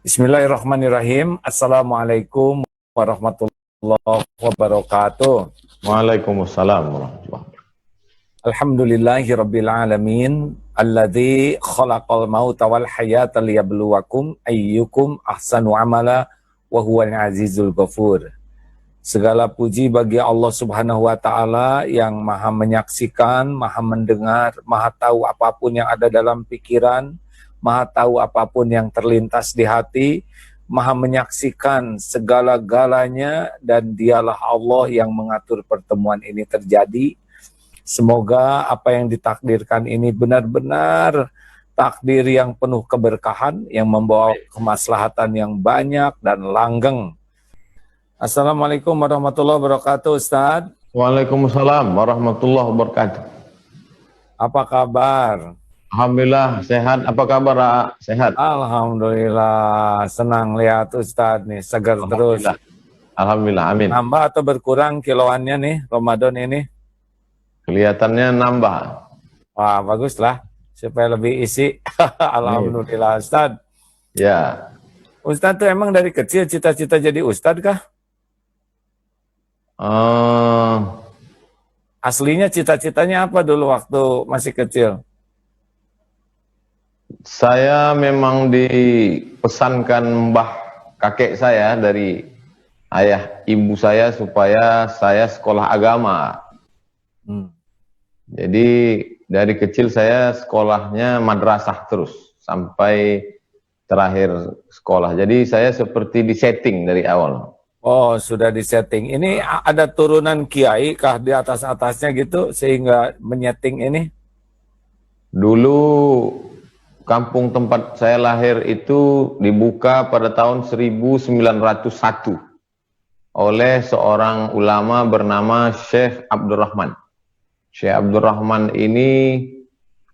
Bismillahirrahmanirrahim. Assalamualaikum warahmatullahi wabarakatuh. Waalaikumsalam warahmatullahi wabarakatuh. Alhamdulillahirabbil alamin. Alladzi khalaqal mauta wal hayata liyabluwakum ayyukum ahsanu amala wa huwal azizul ghafur. Segala puji bagi Allah Subhanahu wa taala yang Maha menyaksikan, Maha mendengar, Maha tahu apapun yang ada dalam pikiran, Maha tahu apapun yang terlintas di hati, Maha menyaksikan segala-galanya, dan dialah Allah yang mengatur pertemuan ini terjadi. Semoga apa yang ditakdirkan ini benar-benar takdir yang penuh keberkahan, yang membawa kemaslahatan yang banyak dan langgeng. Assalamualaikum warahmatullahi wabarakatuh, Ustaz. Waalaikumsalam warahmatullahi wabarakatuh. Apa kabar? Alhamdulillah sehat. Apa kabar, Ra? Sehat? Alhamdulillah, senang lihat Ustaz nih, segar terus. Alhamdulillah, amin. Nambah atau berkurang kiloannya nih Ramadan ini? Kelihatannya nambah. Wah, baguslah, supaya lebih isi. Alhamdulillah, Ustaz. Ya. Ustaz tuh emang dari kecil cita-cita jadi Ustaz kah? Aslinya cita-citanya apa dulu waktu masih kecil? Saya memang dipesankan mbah kakek saya dari ayah ibu saya supaya saya sekolah agama. Jadi dari kecil saya sekolahnya madrasah terus sampai terakhir sekolah. Jadi saya seperti disetting dari awal. Oh, sudah disetting. Ini ada turunan kiai kah di atas-atasnya gitu sehingga menyeting ini? Dulu kampung tempat saya lahir itu dibuka pada tahun 1901 oleh seorang ulama bernama Syekh Abdurrahman. Syekh Abdurrahman ini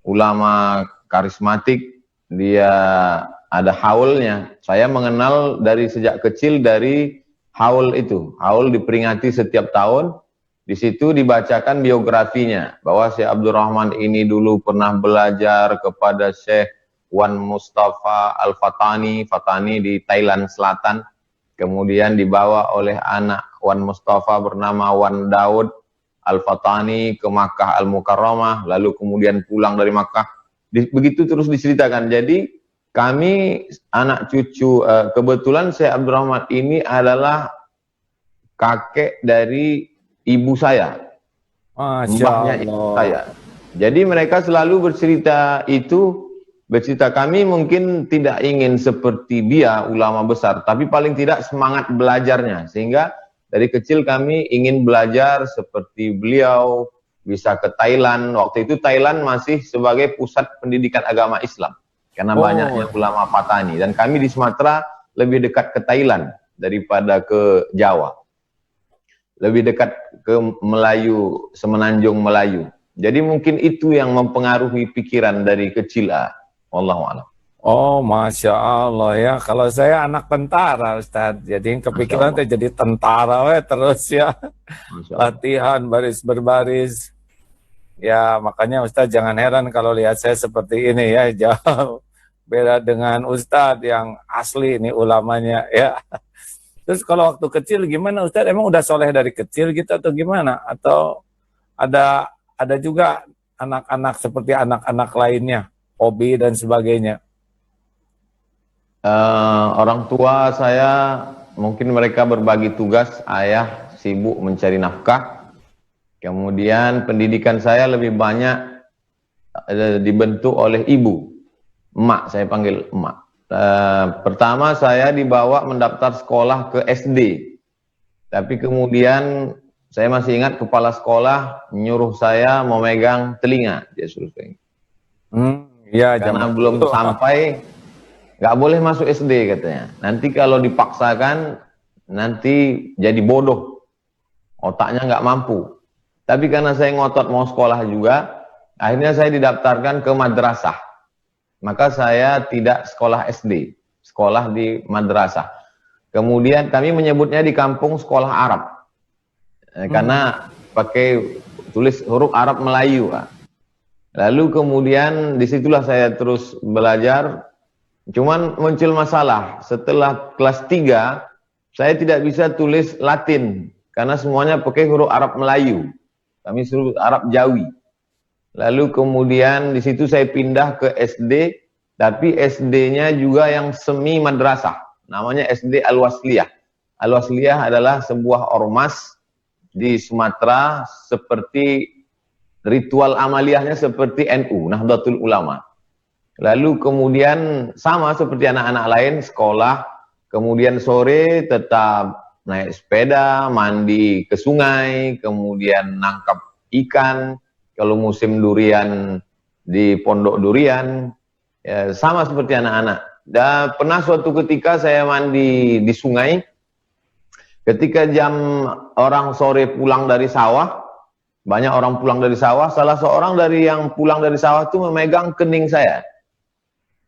ulama karismatik, dia ada haulnya. Saya mengenal dari sejak kecil dari haul itu. Haul diperingati setiap tahun. Di situ dibacakan biografinya bahwa Syekh Abdurrahman ini dulu pernah belajar kepada Syekh Wan Mustafa Al-Fatani, Fatani di Thailand Selatan. Kemudian dibawa oleh anak Wan Mustafa bernama Wan Daud Al-Fatani ke Makkah Al-Mukarramah, lalu kemudian pulang dari Makkah. Begitu terus diceritakan. Jadi kami anak cucu, kebetulan Syekh Abdurrahman ini adalah kakek dari ibu saya, mbahnya ibu saya. Jadi mereka selalu bercerita kami mungkin tidak ingin seperti dia ulama besar, tapi paling tidak semangat belajarnya, sehingga dari kecil kami ingin belajar seperti beliau, bisa ke Thailand. Waktu itu Thailand masih sebagai pusat pendidikan agama Islam, karena banyaknya ulama Patani, dan kami di Sumatera lebih dekat ke Thailand daripada ke Jawa. Lebih dekat ke Melayu, Semenanjung Melayu. Jadi mungkin itu yang mempengaruhi pikiran dari kecil. Wallahu a'lam. Oh, Masya Allah ya. Kalau saya anak tentara, Ustaz. Jadi kepikiran tuh jadi tentara terus ya. Latihan baris berbaris. Ya, makanya Ustaz jangan heran kalau lihat saya seperti ini ya. Jauh beda dengan Ustaz yang asli ini ulamanya ya. Terus kalau waktu kecil gimana Ustaz? Emang udah soleh dari kecil gitu atau gimana? Atau ada juga anak-anak seperti anak-anak lainnya, hobi dan sebagainya? Orang tua saya mungkin mereka berbagi tugas, ayah sibuk mencari nafkah. Kemudian pendidikan saya lebih banyak dibentuk oleh ibu, emak, saya panggil emak. Pertama saya dibawa mendaftar sekolah ke SD, tapi kemudian saya masih ingat kepala sekolah nyuruh saya memegang telinga, dia suruh kayak ya, karena belum sampai, nggak boleh masuk SD katanya. Nanti kalau dipaksakan nanti jadi bodoh, otaknya nggak mampu. Tapi karena saya ngotot mau sekolah juga, akhirnya saya didaftarkan ke madrasah. Maka saya tidak sekolah SD, sekolah di madrasah. Kemudian kami menyebutnya di kampung sekolah Arab, karena pakai tulis huruf Arab Melayu. Lalu kemudian disitulah saya terus belajar. Cuman muncul masalah, setelah kelas 3, saya tidak bisa tulis Latin, karena semuanya pakai huruf Arab Melayu. Kami suruh Arab Jawi. Lalu kemudian di situ saya pindah ke SD, tapi SD-nya juga yang semi madrasah. Namanya SD Al-Wasliyah. Al-Wasliyah adalah sebuah ormas di Sumatera, seperti ritual amaliyahnya seperti NU, Nahdlatul Ulama. Lalu kemudian sama seperti anak-anak lain, sekolah, kemudian sore tetap naik sepeda, mandi ke sungai, kemudian nangkap ikan, kalau musim durian di pondok durian, ya, sama seperti anak-anak. Dan pernah suatu ketika saya mandi di sungai, ketika jam orang sore pulang dari sawah, banyak orang pulang dari sawah, salah seorang dari yang pulang dari sawah itu memegang kening saya.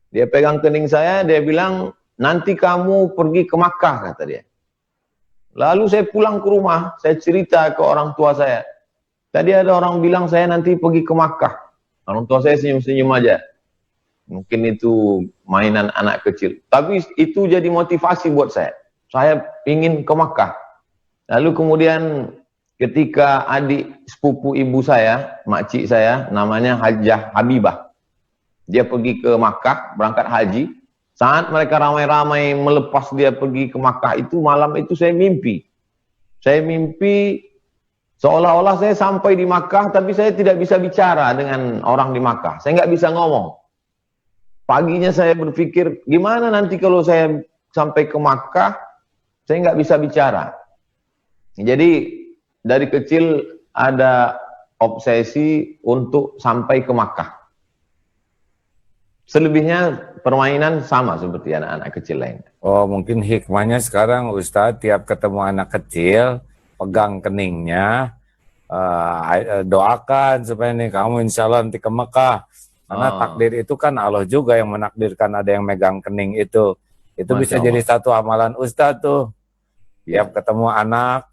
Dia pegang kening saya, dia bilang, nanti kamu pergi ke Makkah, kata dia. Lalu saya pulang ke rumah, saya cerita ke orang tua saya. Tadi ada orang bilang saya nanti pergi ke Makkah. Orang tua saya senyum-senyum aja. Mungkin itu mainan anak kecil. Tapi itu jadi motivasi buat saya. Saya ingin ke Makkah. Lalu kemudian ketika adik sepupu ibu saya, makcik saya, namanya Hajjah Habibah. Dia pergi ke Makkah, berangkat haji. Saat mereka ramai-ramai melepas dia pergi ke Makkah itu, malam itu saya mimpi. Saya mimpi seolah-olah saya sampai di Makkah, tapi saya tidak bisa bicara dengan orang di Makkah. Saya nggak bisa ngomong. Paginya saya berpikir, gimana nanti kalau saya sampai ke Makkah, saya nggak bisa bicara. Jadi dari kecil ada obsesi untuk sampai ke Makkah. Selebihnya permainan sama seperti anak-anak kecil lain. Oh, mungkin hikmahnya sekarang Ustadz tiap ketemu anak kecil, pegang keningnya, doakan supaya nih kamu insya Allah nanti ke Mekah. Karena takdir itu kan Allah juga yang menakdirkan ada yang megang kening itu. Itu bisa jadi satu amalan Ustadz tuh. Tiap ketemu anak,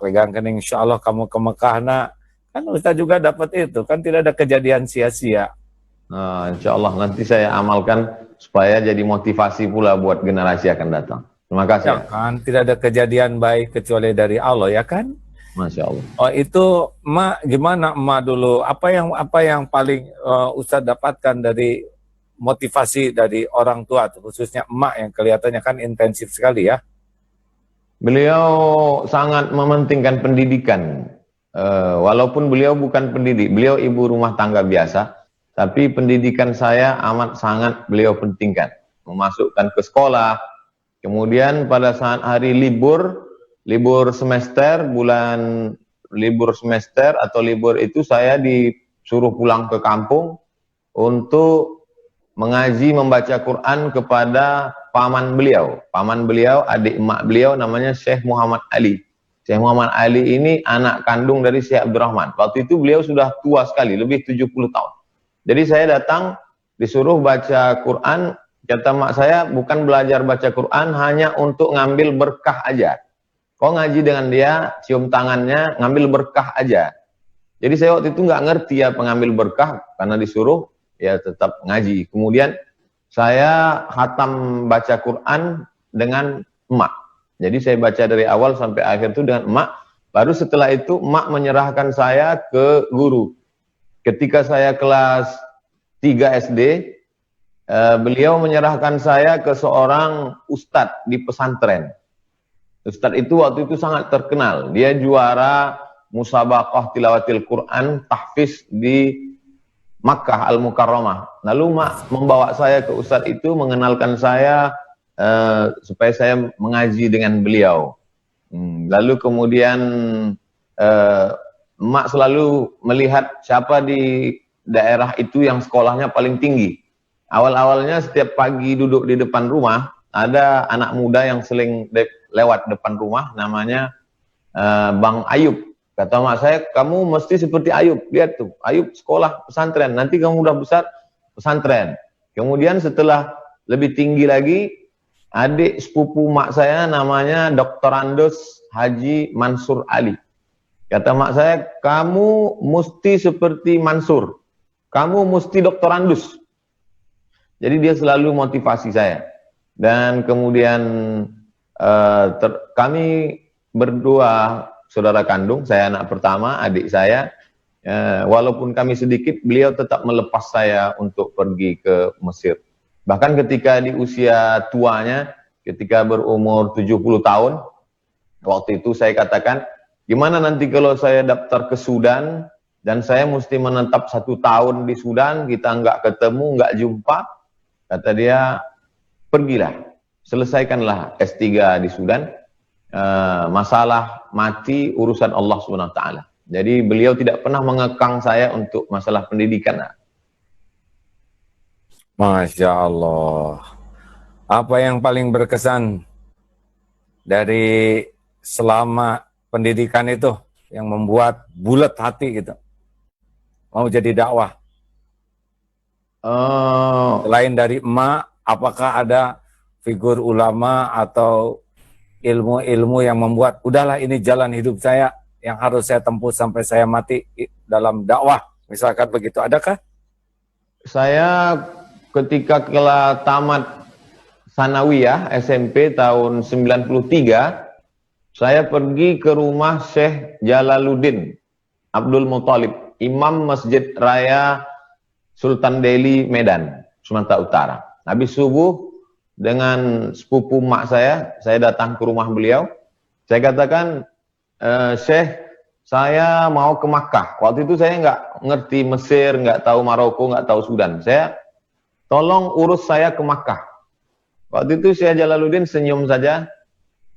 pegang kening, insya Allah kamu ke Mekah, nak. Kan Ustadz juga dapat itu, kan tidak ada kejadian sia-sia. Insya Allah nanti saya amalkan supaya jadi motivasi pula buat generasi akan datang. Terima kasih. Ya kan, tidak ada kejadian baik kecuali dari Allah, ya kan? Masya Allah. Oh itu, emak gimana emak dulu? Apa yang paling Ustadz dapatkan dari motivasi dari orang tua, khususnya emak yang kelihatannya kan intensif sekali ya? Beliau sangat mementingkan pendidikan. Walaupun beliau bukan pendidik, beliau ibu rumah tangga biasa. Tapi pendidikan saya amat sangat beliau pentingkan. Memasukkan ke sekolah. Kemudian pada saat hari libur semester, libur semester atau libur itu saya disuruh pulang ke kampung untuk mengaji membaca Quran kepada paman beliau. Paman beliau, adik emak beliau namanya Syekh Muhammad Ali. Syekh Muhammad Ali ini anak kandung dari Syekh Abdurrahman. Waktu itu beliau sudah tua sekali, lebih 70 tahun. Jadi saya datang disuruh baca Quran, kata mak saya bukan belajar baca Quran hanya untuk ngambil berkah aja. Kau ngaji dengan dia, cium tangannya, ngambil berkah aja. Jadi saya waktu itu nggak ngerti ya pengambil berkah, karena disuruh ya tetap ngaji. Kemudian saya khatam baca Quran dengan emak. Jadi saya baca dari awal sampai akhir itu dengan emak. Baru setelah itu emak menyerahkan saya ke guru. Ketika saya kelas 3 SD, beliau menyerahkan saya ke seorang ustadz di pesantren. Ustadz itu waktu itu sangat terkenal. Dia juara musabaqah tilawatil Quran tahfiz di Makkah Al-Mukarramah. Lalu mak membawa saya ke ustadz itu, mengenalkan saya supaya saya mengaji dengan beliau. Lalu kemudian emak selalu melihat siapa di daerah itu yang sekolahnya paling tinggi. Awal-awalnya setiap pagi duduk di depan rumah, ada anak muda yang sering lewat depan rumah, namanya Bang Ayub. Kata mak saya, kamu mesti seperti Ayub. Lihat tuh, Ayub sekolah pesantren, nanti kamu udah besar pesantren. Kemudian setelah lebih tinggi lagi, adik sepupu mak saya namanya Dr. Andos Haji Mansur Ali. Kata mak saya, kamu mesti seperti Mansur. Kamu mesti Dr. Andus. Jadi dia selalu motivasi saya. Dan kemudian kami berdua saudara kandung, saya anak pertama, adik saya, walaupun kami sedikit, beliau tetap melepas saya untuk pergi ke Mesir. Bahkan ketika di usia tuanya, ketika berumur 70 tahun, waktu itu saya katakan, gimana nanti kalau saya daftar ke Sudan, dan saya mesti menetap 1 tahun di Sudan, kita nggak ketemu, nggak jumpa. Kata dia, pergilah, selesaikanlah S3 di Sudan, masalah mati urusan Allah SWT. Jadi beliau tidak pernah mengekang saya untuk masalah pendidikan. Masya Allah. Apa yang paling berkesan dari selama pendidikan itu yang membuat bulat hati gitu, mau jadi dakwah? Selain dari emak, apakah ada figur ulama atau ilmu-ilmu yang membuat udahlah ini jalan hidup saya yang harus saya tempuh sampai saya mati dalam dakwah, misalkan begitu, adakah? Saya ketika tamat Sanawiyah SMP tahun 93, saya pergi ke rumah Syekh Jalaluddin Abdul Muthalib, Imam Masjid Raya Sultan Delhi Medan, Sumatera Utara. Habis subuh dengan sepupu mak saya datang ke rumah beliau. Saya katakan, Syekh, saya mau ke Makkah. Waktu itu saya nggak ngerti Mesir, nggak tahu Maroko, nggak tahu Sudan. Saya, tolong urus saya ke Makkah. Waktu itu Syekh Jalaluddin senyum saja.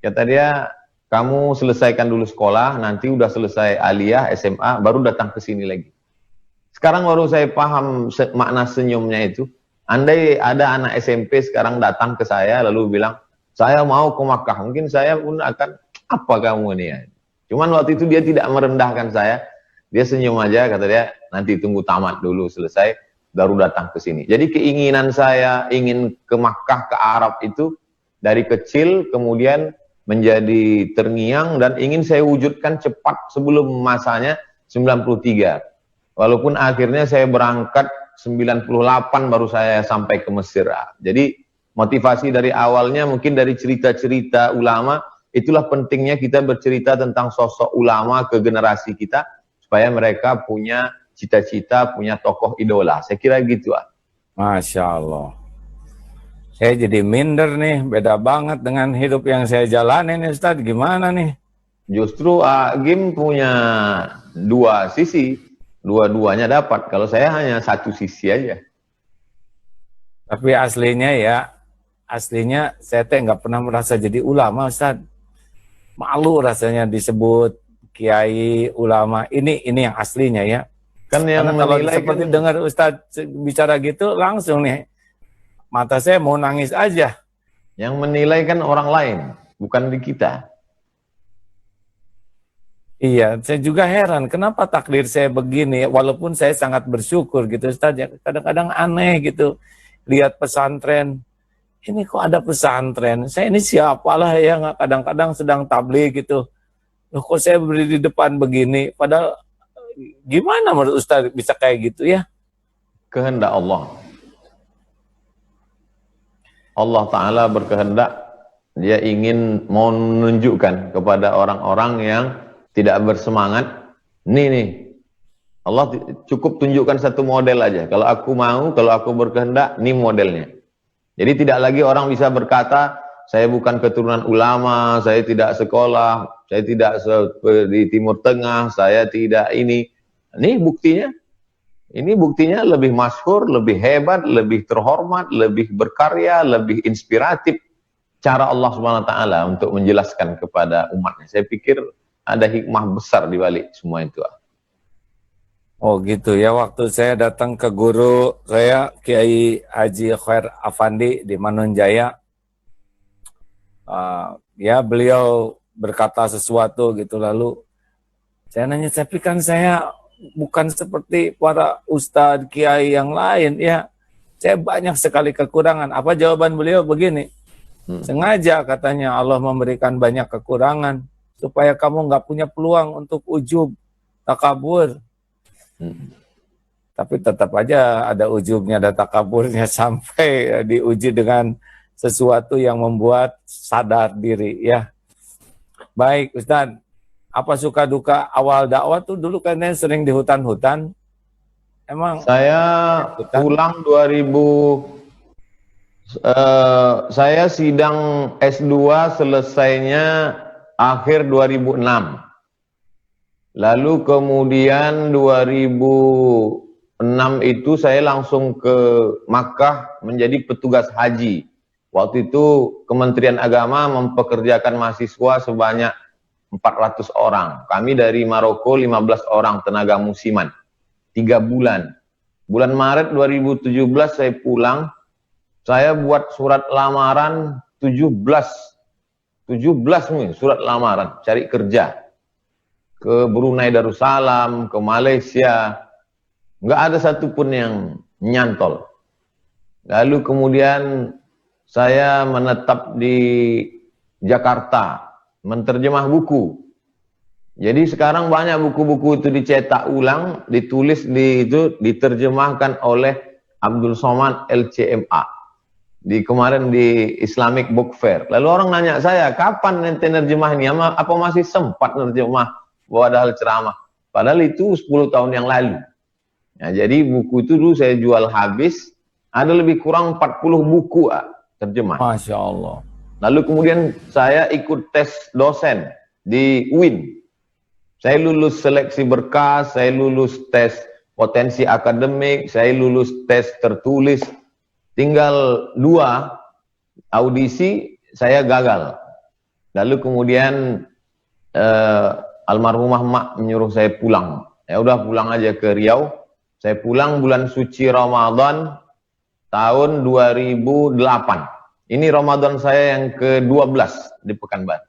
Kata dia, kamu selesaikan dulu sekolah, nanti udah selesai aliyah, SMA, baru datang ke sini lagi. Sekarang baru saya paham makna senyumnya itu. Andai ada anak SMP sekarang datang ke saya lalu bilang, saya mau ke Makkah, mungkin saya pun akan, apa kamu ini ya? Cuman waktu itu dia tidak merendahkan saya, dia senyum aja, kata dia, nanti tunggu tamat dulu selesai, baru datang ke sini. Jadi keinginan saya ingin ke Makkah, ke Arab itu dari kecil, kemudian menjadi terngiang dan ingin saya wujudkan cepat sebelum masanya 93. Walaupun akhirnya saya berangkat 98 baru saya sampai ke Mesir. Jadi motivasi dari awalnya mungkin dari cerita-cerita ulama, itulah pentingnya kita bercerita tentang sosok ulama ke generasi kita, supaya mereka punya cita-cita, punya tokoh idola. Saya kira gitu. Masya Allah. Saya jadi minder nih, beda banget dengan hidup yang saya jalanin, Ustadz. Gimana nih? Justru Agim punya dua sisi, dua-duanya dapat. Kalau saya hanya satu sisi aja. Tapi aslinya saya teh nggak pernah merasa jadi ulama, Ustadz. Malu rasanya disebut kiai ulama. Ini yang aslinya ya. Kan yang karena kalau menilai seperti kan, dengar Ustadz bicara gitu, langsung nih mata saya mau nangis aja. yang menilai kan orang lain, bukan di kita. Iya, saya juga heran kenapa takdir saya begini, walaupun saya sangat bersyukur gitu Ustaz, ya kadang-kadang aneh gitu, lihat pesantren, ini kok ada pesantren, saya ini siapalah yang kadang-kadang sedang tabligh gitu, loh kok saya berdiri di depan begini, padahal gimana menurut Ustaz bisa kayak gitu ya? Kehendak Allah. Allah Ta'ala berkehendak, dia ingin menunjukkan kepada orang-orang yang tidak bersemangat, nih, Allah cukup tunjukkan satu model aja. Kalau aku mau, kalau aku berkehendak, nih modelnya. Jadi tidak lagi orang bisa berkata, saya bukan keturunan ulama, saya tidak sekolah, saya tidak di Timur Tengah, saya tidak ini. Ini buktinya. Ini buktinya lebih masyhur, lebih hebat, lebih terhormat, lebih berkarya, lebih inspiratif cara Allah SWT untuk menjelaskan kepada umatnya. Saya pikir ada hikmah besar di balik semua itu. Oh gitu ya, waktu saya datang ke guru saya, Kiai Haji Khair Afandi di Manunjaya, ya beliau berkata sesuatu gitu, lalu saya nanya, tapi kan saya bukan seperti para ustadz kiai yang lain ya, saya banyak sekali kekurangan. Apa jawaban beliau? Begini, sengaja katanya Allah memberikan banyak kekurangan supaya kamu nggak punya peluang untuk ujub, takabur. Tapi tetap aja ada ujubnya, ada takaburnya sampai diuji dengan sesuatu yang membuat sadar diri ya. Baik Ustadz, apa suka duka awal dakwah tuh dulu kayaknya sering di hutan-hutan. Emang Saya hutan? pulang 2000, saya sidang S2 selesainya akhir 2006. Lalu kemudian 2006 itu saya langsung ke Makkah menjadi petugas haji. Waktu itu Kementerian Agama mempekerjakan mahasiswa sebanyak 400 orang. Kami dari Maroko 15 orang tenaga musiman. 3 bulan. Bulan Maret 2017 saya pulang. Saya buat surat lamaran 17 nih, surat lamaran cari kerja. Ke Brunei Darussalam, ke Malaysia, nggak ada satupun yang nyantol. Lalu kemudian saya menetap di Jakarta, menterjemah buku. Jadi sekarang banyak buku-buku itu dicetak ulang, ditulis diterjemahkan oleh Abdul Somad LCMA. Kemarin di Islamic Book Fair. Lalu orang nanya saya, kapan nanti nerjemah ini? Apa masih sempat nerjemah? Padahal ceramah. Padahal itu 10 tahun yang lalu. Nah, jadi buku itu dulu saya jual habis. Ada lebih kurang 40 buku terjemah. Masya Allah. Lalu kemudian saya ikut tes dosen di UIN. Saya lulus seleksi berkas, saya lulus tes potensi akademik, saya lulus tes tertulis. Tinggal 2 audisi, saya gagal. Lalu kemudian almarhumah mak menyuruh saya pulang. Ya udah pulang aja ke Riau. Saya pulang bulan suci Ramadan tahun 2008. Ini Ramadan saya yang ke-12 di Pekanbaru.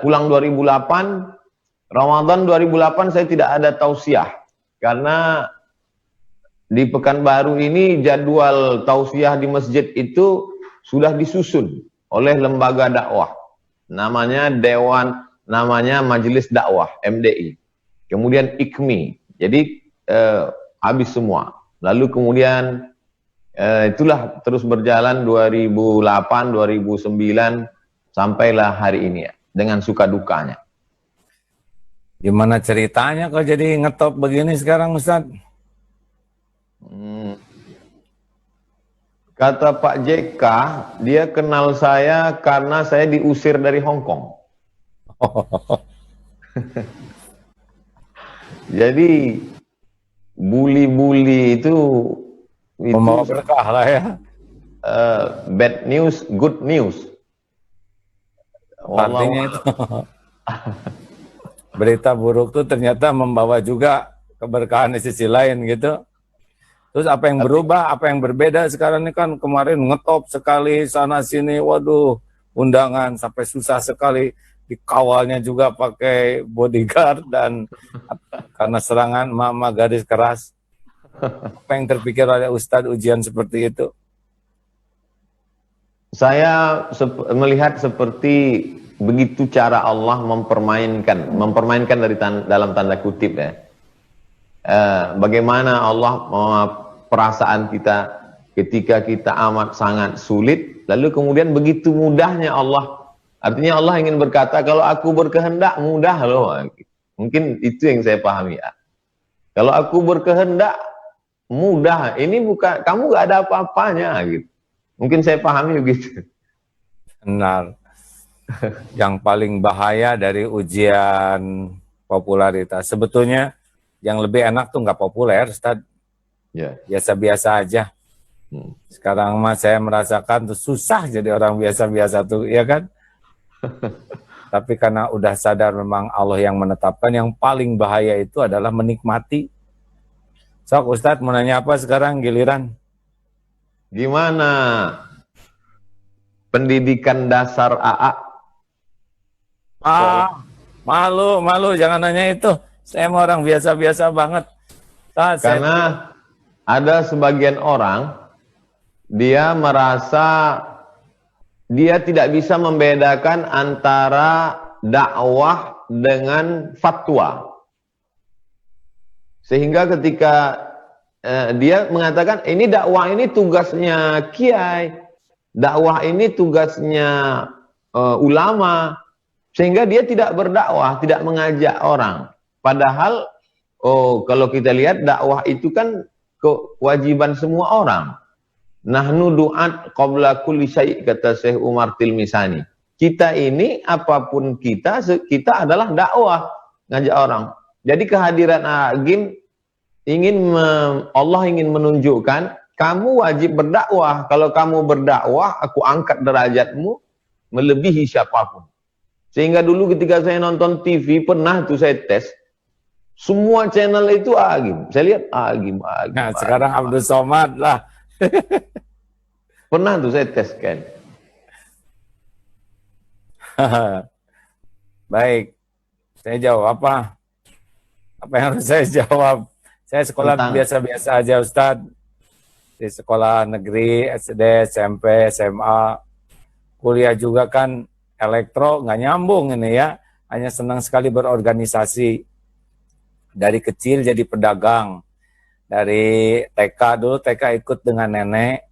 Pulang 2008, Ramadan 2008 saya tidak ada tausiah. Karena di Pekanbaru ini jadwal tausiah di masjid itu sudah disusun oleh lembaga dakwah. Namanya Majelis Dakwah MDI, kemudian IKMI, jadi habis semua. Lalu kemudian itulah terus berjalan 2008, 2009 sampailah hari ini ya, dengan suka dukanya. Gimana ceritanya kok jadi ngetop begini sekarang Ustaz? Kata Pak JK, dia kenal saya karena saya diusir dari Hong Kong. Jadi bully-bully itu Membawa berkah lah ya. Bad news, good news. Artinya itu berita buruk tuh ternyata membawa juga keberkahan di sisi lain gitu. Terus apa yang berubah, apa yang berbeda sekarang ini kan kemarin ngetop sekali sana sini, waduh undangan sampai susah sekali. Dikawalnya juga pakai bodyguard dan karena serangan mama garis keras. Apa yang terpikir oleh Ustadz ujian seperti itu? Saya melihat seperti begitu cara Allah mempermainkan dalam tanda kutip ya. Bagaimana Allah perasaan kita ketika kita amat sangat sulit, lalu kemudian begitu mudahnya Allah. Artinya Allah ingin berkata, kalau aku berkehendak mudah loh. Mungkin itu yang saya pahami ya. Kalau aku berkehendak mudah, ini bukan, kamu gak ada apa-apanya gitu. Mungkin saya pahami begitu. Benar. Yang paling bahaya dari ujian popularitas, sebetulnya yang lebih enak tuh nggak populer, Ustaz. Ya. Biasa-biasa aja. Sekarang mah saya merasakan tuh susah jadi orang biasa-biasa tuh, ya kan? Tapi karena udah sadar memang Allah yang menetapkan, yang paling bahaya itu adalah menikmati. Sok Ustadz mau nanya apa sekarang giliran? Gimana pendidikan dasar AA? Malu jangan nanya itu. Saya mau orang biasa-biasa banget. Karena ada sebagian orang dia merasa dia tidak bisa membedakan antara dakwah dengan fatwa. Sehingga ketika dia mengatakan ini dakwah ini tugasnya kiai, dakwah ini tugasnya ulama, sehingga dia tidak berdakwah, tidak mengajak orang. Padahal kalau kita lihat dakwah itu kan kewajiban semua orang. Nahnu du'at qabla kulli syai', kata Syekh Umar Tilmisani. Kita ini apapun kita adalah dakwah, ngajak orang. Jadi kehadiran Agim Allah ingin menunjukkan kamu wajib berdakwah. Kalau kamu berdakwah, aku angkat derajatmu melebihi siapapun. Sehingga dulu ketika saya nonton TV, pernah tuh saya tes, semua channel itu Agim. Saya lihat Agim. Nah, sekarang Abdul Somad lah. Pernah tuh saya tes kan. Baik, saya jawab apa? Apa yang harus saya jawab? Saya sekolah biasa-biasa aja, Ustadz. Di sekolah negeri, SD, SMP, SMA. Kuliah juga kan elektro, nggak nyambung ini ya. Hanya senang sekali berorganisasi. Dari kecil jadi pedagang. Dari TK dulu, TK ikut dengan nenek.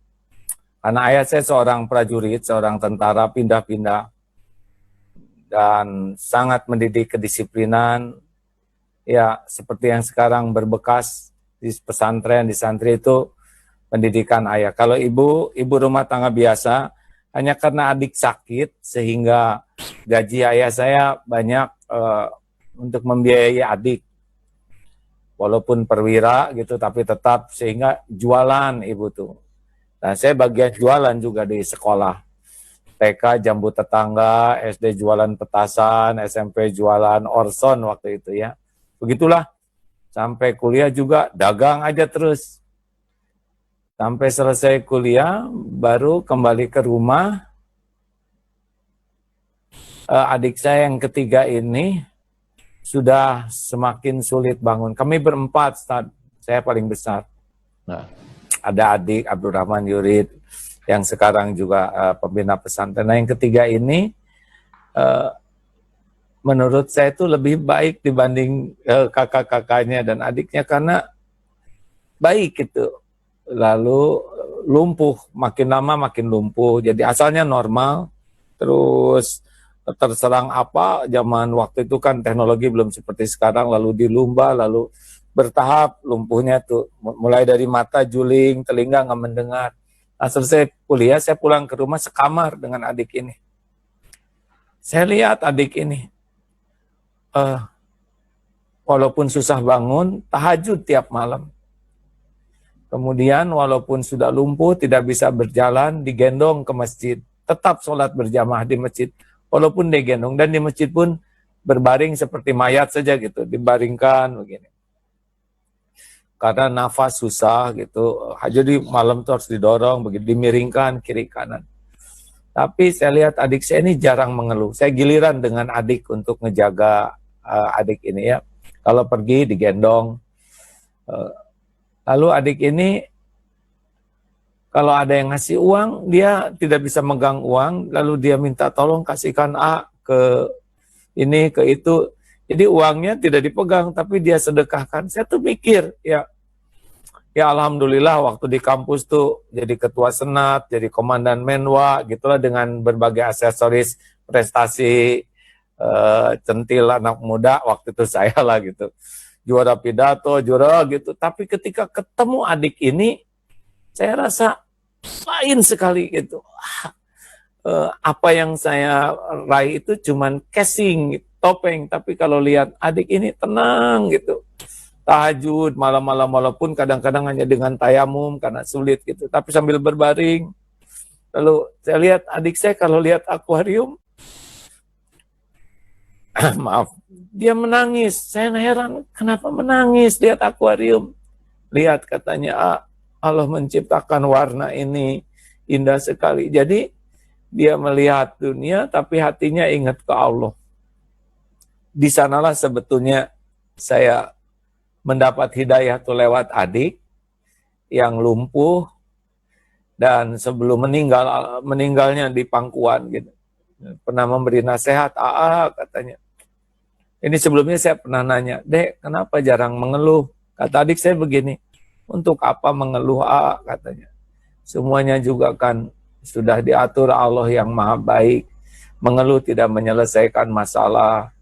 Karena ayah saya seorang prajurit, seorang tentara, pindah-pindah. Dan sangat mendidik kedisiplinan. Ya, seperti yang sekarang berbekas di pesantren, di santri itu pendidikan ayah. Kalau ibu rumah tangga biasa, hanya karena adik sakit, sehingga gaji ayah saya banyak untuk membiayai adik. Walaupun perwira gitu, tapi tetap sehingga jualan ibu tuh. Nah, saya bagian jualan juga di sekolah. TK jambu tetangga, SD jualan petasan, SMP jualan orson waktu itu ya. Begitulah, sampai kuliah juga dagang aja terus. Sampai selesai kuliah, baru kembali ke rumah. Adik saya yang ketiga ini sudah semakin sulit bangun. Kami berempat, saya paling besar. Nah, ada adik Abdurrahman Yurid, yang sekarang juga pembina pesantren. Nah, yang ketiga ini, menurut saya itu lebih baik dibanding kakak-kakaknya dan adiknya karena baik gitu. Lalu lumpuh, makin lama makin lumpuh. Jadi asalnya normal, terus terserang apa, zaman waktu itu kan teknologi belum seperti sekarang, lalu dilumba, lalu bertahap lumpuhnya tuh. Mulai dari mata juling, telinga nggak mendengar. Nah, selesai kuliah, saya pulang ke rumah sekamar dengan adik ini. Saya lihat adik ini, walaupun susah bangun, tahajud tiap malam. Kemudian walaupun sudah lumpuh, tidak bisa berjalan, digendong ke masjid. Tetap sholat berjamaah di masjid, walaupun digendong. Dan di masjid pun berbaring seperti mayat saja gitu, dibaringkan begini. Karena nafas susah gitu, jadi malam itu harus didorong, begitu dimiringkan kiri kanan. Tapi saya lihat adik saya ini jarang mengeluh. Saya giliran dengan adik untuk ngejaga adik ini ya. Kalau pergi digendong. Lalu adik ini kalau ada yang ngasih uang, dia tidak bisa megang uang, lalu dia minta tolong kasihkan A ke ini, ke itu. Jadi uangnya tidak dipegang, tapi dia sedekahkan. Saya tuh mikir, ya alhamdulillah waktu di kampus tuh jadi ketua senat, jadi komandan menwa, gitulah dengan berbagai aksesoris prestasi centil anak muda waktu itu saya lah gitu. Juara pidato, juara gitu. Tapi ketika ketemu adik ini, saya rasa lain sekali gitu. Apa yang saya raih itu cuman casing, topeng. Tapi kalau lihat adik ini tenang gitu. Tahajud malam-malam, walaupun kadang-kadang hanya dengan tayamum karena sulit gitu, tapi sambil berbaring. Lalu saya lihat adik saya kalau lihat akuarium, maaf, dia menangis. Saya heran, kenapa menangis lihat akuarium? Lihat katanya, Allah menciptakan warna ini indah sekali. Jadi dia melihat dunia tapi hatinya ingat ke Allah. Di sanalah sebetulnya saya mendapat hidayah tuh lewat adik yang lumpuh dan sebelum meninggalnya di pangkuan gitu. Pernah memberi nasihat, katanya. Ini sebelumnya saya pernah nanya, Dek, kenapa jarang mengeluh? Kata adik saya begini, untuk apa mengeluh, katanya. Semuanya juga kan sudah diatur Allah yang maha baik. Mengeluh tidak menyelesaikan masalah.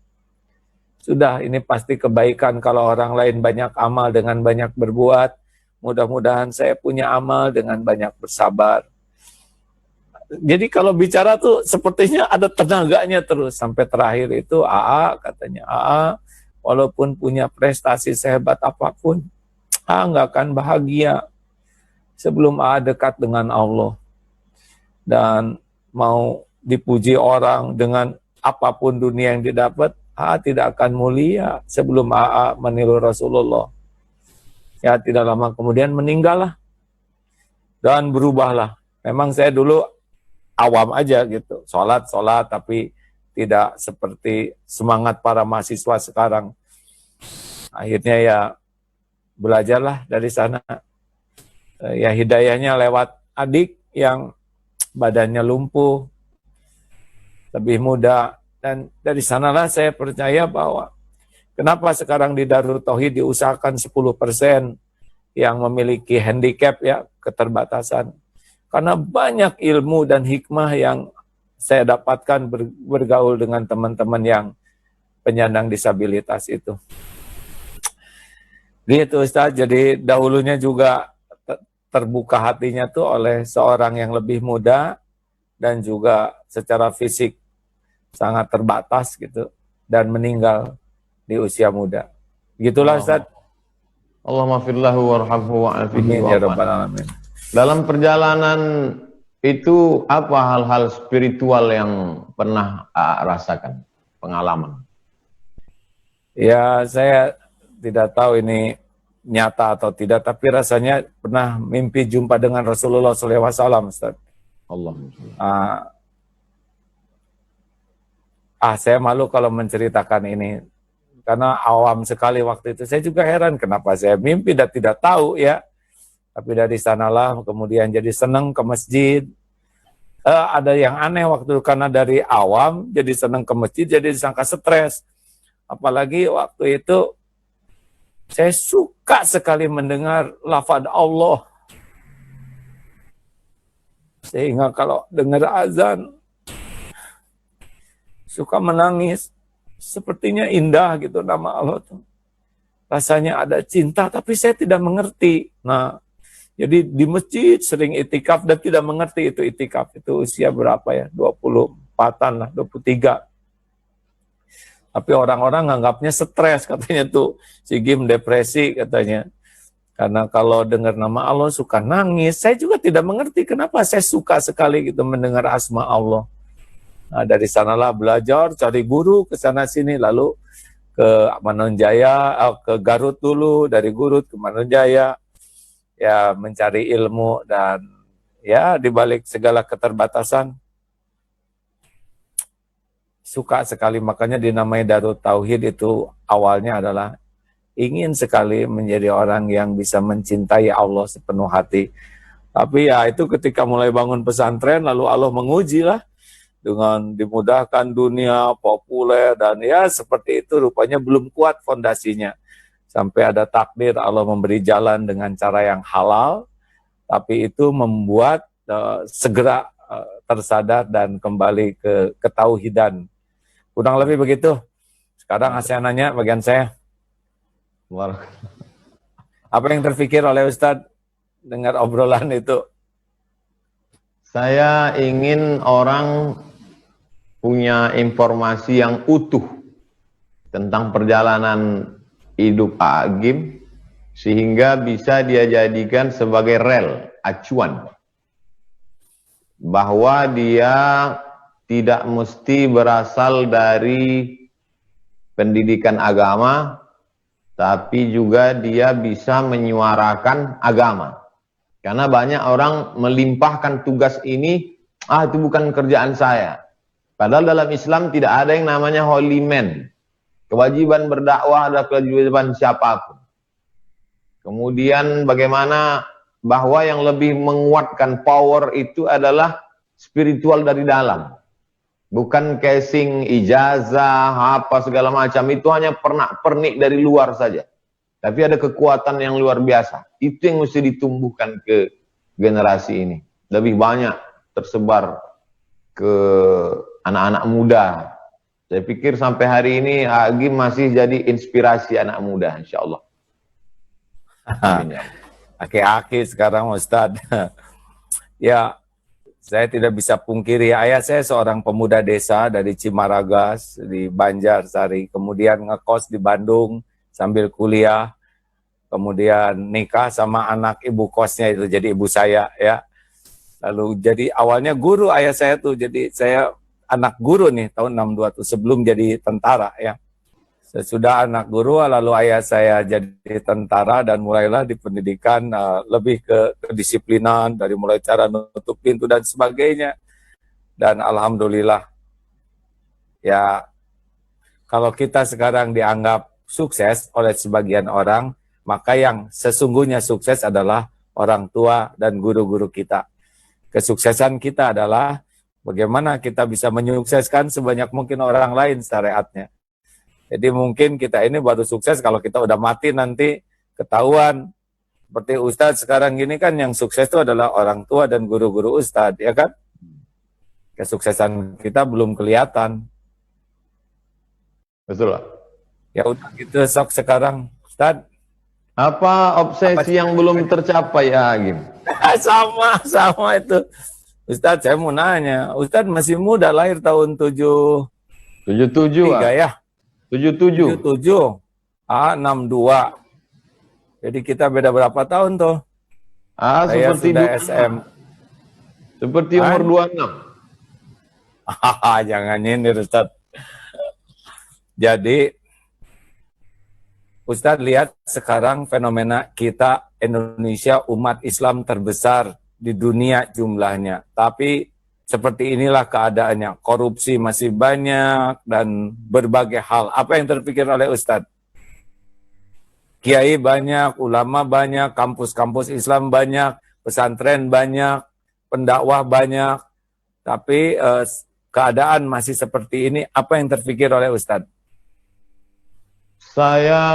Sudah, ini pasti kebaikan kalau orang lain banyak amal dengan banyak berbuat. Mudah-mudahan saya punya amal dengan banyak bersabar. Jadi kalau bicara tuh sepertinya ada tenaganya terus. Sampai terakhir itu katanya, walaupun punya prestasi sehebat apapun, nggak akan bahagia sebelum dekat dengan Allah. Dan mau dipuji orang dengan apapun dunia yang didapat, tidak akan mulia sebelum meniru Rasulullah. Ya, tidak lama kemudian meninggallah dan berubahlah. Memang saya dulu awam aja gitu, sholat, tapi tidak seperti semangat para mahasiswa sekarang. Akhirnya ya belajarlah dari sana. Ya hidayahnya lewat adik yang badannya lumpuh, lebih muda, dan dari sanalah saya percaya bahwa kenapa sekarang di Darut Tauhid diusahakan 10% yang memiliki handicap, ya, keterbatasan. Karena banyak ilmu dan hikmah yang saya dapatkan bergaul dengan teman-teman yang penyandang disabilitas itu. Gitu Ustaz, jadi dahulunya juga terbuka hatinya tuh oleh seorang yang lebih muda dan juga secara fisik sangat terbatas gitu, dan meninggal di usia muda. Gitulah Ustaz. Allahumma firlahu warhamhu wa'afihi Amin ya rabbal alamin. Dalam perjalanan itu apa hal-hal spiritual yang pernah rasakan, pengalaman? Ya, saya tidak tahu ini nyata atau tidak, tapi rasanya pernah mimpi jumpa dengan Rasulullah SAW, Ustaz. Saya malu kalau menceritakan ini, karena awam sekali waktu itu. Saya juga heran kenapa saya mimpi dan tidak tahu, ya. Tapi dari sanalah kemudian jadi senang ke masjid. Ada yang aneh waktu itu, karena dari awam jadi senang ke masjid, jadi disangka stres. Apalagi waktu itu saya suka sekali mendengar lafaz Allah. Sehingga kalau dengar azan, suka menangis. Sepertinya indah gitu nama Allah tuh. Rasanya ada cinta, tapi saya tidak mengerti. Nah, jadi di masjid sering itikaf dan tidak mengerti itu itikaf. Itu usia berapa ya? 24-an lah, 23. Tapi orang-orang nganggapnya stres, katanya tuh si Gim depresi katanya. Karena kalau dengar nama Allah suka nangis. Saya juga tidak mengerti kenapa saya suka sekali gitu mendengar asma Allah. Nah, dari sanalah belajar, cari guru ke sana sini, lalu ke Manonjaya, ke Garut dulu, dari Garut ke Manonjaya, ya mencari ilmu. Dan ya dibalik segala keterbatasan, suka sekali, makanya dinamai Darut Tauhid. Itu awalnya adalah ingin sekali menjadi orang yang bisa mencintai Allah sepenuh hati. Tapi ya itu ketika mulai bangun pesantren, lalu Allah menguji lah dengan dimudahkan dunia, populer, dan ya seperti itu, rupanya belum kuat fondasinya. Sampai ada takdir Allah memberi jalan dengan cara yang halal, tapi itu membuat segera tersadar dan kembali ke ketauhidan. Kurang lebih begitu. Sekarang saya nanya bagian saya. Apa yang terpikir oleh Ustadz dengar obrolan itu? Saya ingin orang punya informasi yang utuh tentang perjalanan hidup Pak Agim, sehingga bisa dia jadikan sebagai rel, acuan. Bahwa dia tidak mesti berasal dari pendidikan agama, tapi juga dia bisa menyuarakan agama. Karena banyak orang melimpahkan tugas ini, itu bukan kerjaan saya. Padahal dalam Islam tidak ada yang namanya holy man. Kewajiban berdakwah adalah kewajiban siapapun. Kemudian bagaimana bahwa yang lebih menguatkan power itu adalah spiritual dari dalam. Bukan casing, ijazah, apa segala macam. Itu hanya pernak-pernik dari luar saja. Tapi ada kekuatan yang luar biasa. Itu yang mesti ditumbuhkan ke generasi ini. Lebih banyak tersebar ke anak-anak muda. Saya pikir sampai hari ini Agim masih jadi inspirasi anak muda, insya Allah. Amin ya. Aki-aki sekarang Ustadz. Ya, saya tidak bisa pungkiri, ayah saya seorang pemuda desa dari Cimaragas di Banjarsari, kemudian ngekos di Bandung sambil kuliah, kemudian nikah sama anak ibu kosnya itu jadi ibu saya ya. Lalu jadi awalnya guru ayah saya tuh, jadi saya anak guru nih tahun 62 tuh sebelum jadi tentara ya. Sesudah anak guru lalu ayah saya jadi tentara dan mulailah di pendidikan lebih ke kedisiplinan dari mulai cara nutup pintu dan sebagainya. Dan alhamdulillah ya, kalau kita sekarang dianggap sukses oleh sebagian orang, maka yang sesungguhnya sukses adalah orang tua dan guru-guru kita. Kesuksesan kita adalah bagaimana kita bisa menyukseskan sebanyak mungkin orang lain syariatnya. Jadi mungkin kita ini baru sukses kalau kita udah mati nanti ketahuan. Seperti Ustadz sekarang gini kan yang sukses itu adalah orang tua dan guru-guru Ustadz, ya kan? Kesuksesan kita belum kelihatan. Betul Pak. Ya udah gitu sok sekarang Ustadz. Apa obsesi yang belum tercapai ya Agim? Sama itu. Ustadz saya mau nanya, Ustadz masih muda, lahir tahun 77 ya? 77. 67. 62. Jadi kita beda berapa tahun tuh? Saya Seperti sudah SM. Seperti umur 26. Jangan nyindir Ustadz. Jadi Ustadz lihat sekarang fenomena kita Indonesia umat Islam terbesar di dunia jumlahnya. Tapi seperti inilah keadaannya. Korupsi masih banyak dan berbagai hal. Apa yang terpikir oleh Ustadz? Kiai banyak, ulama banyak, kampus-kampus Islam banyak, pesantren banyak, pendakwah banyak. Tapi keadaan masih seperti ini. Apa yang terpikir oleh Ustadz? Saya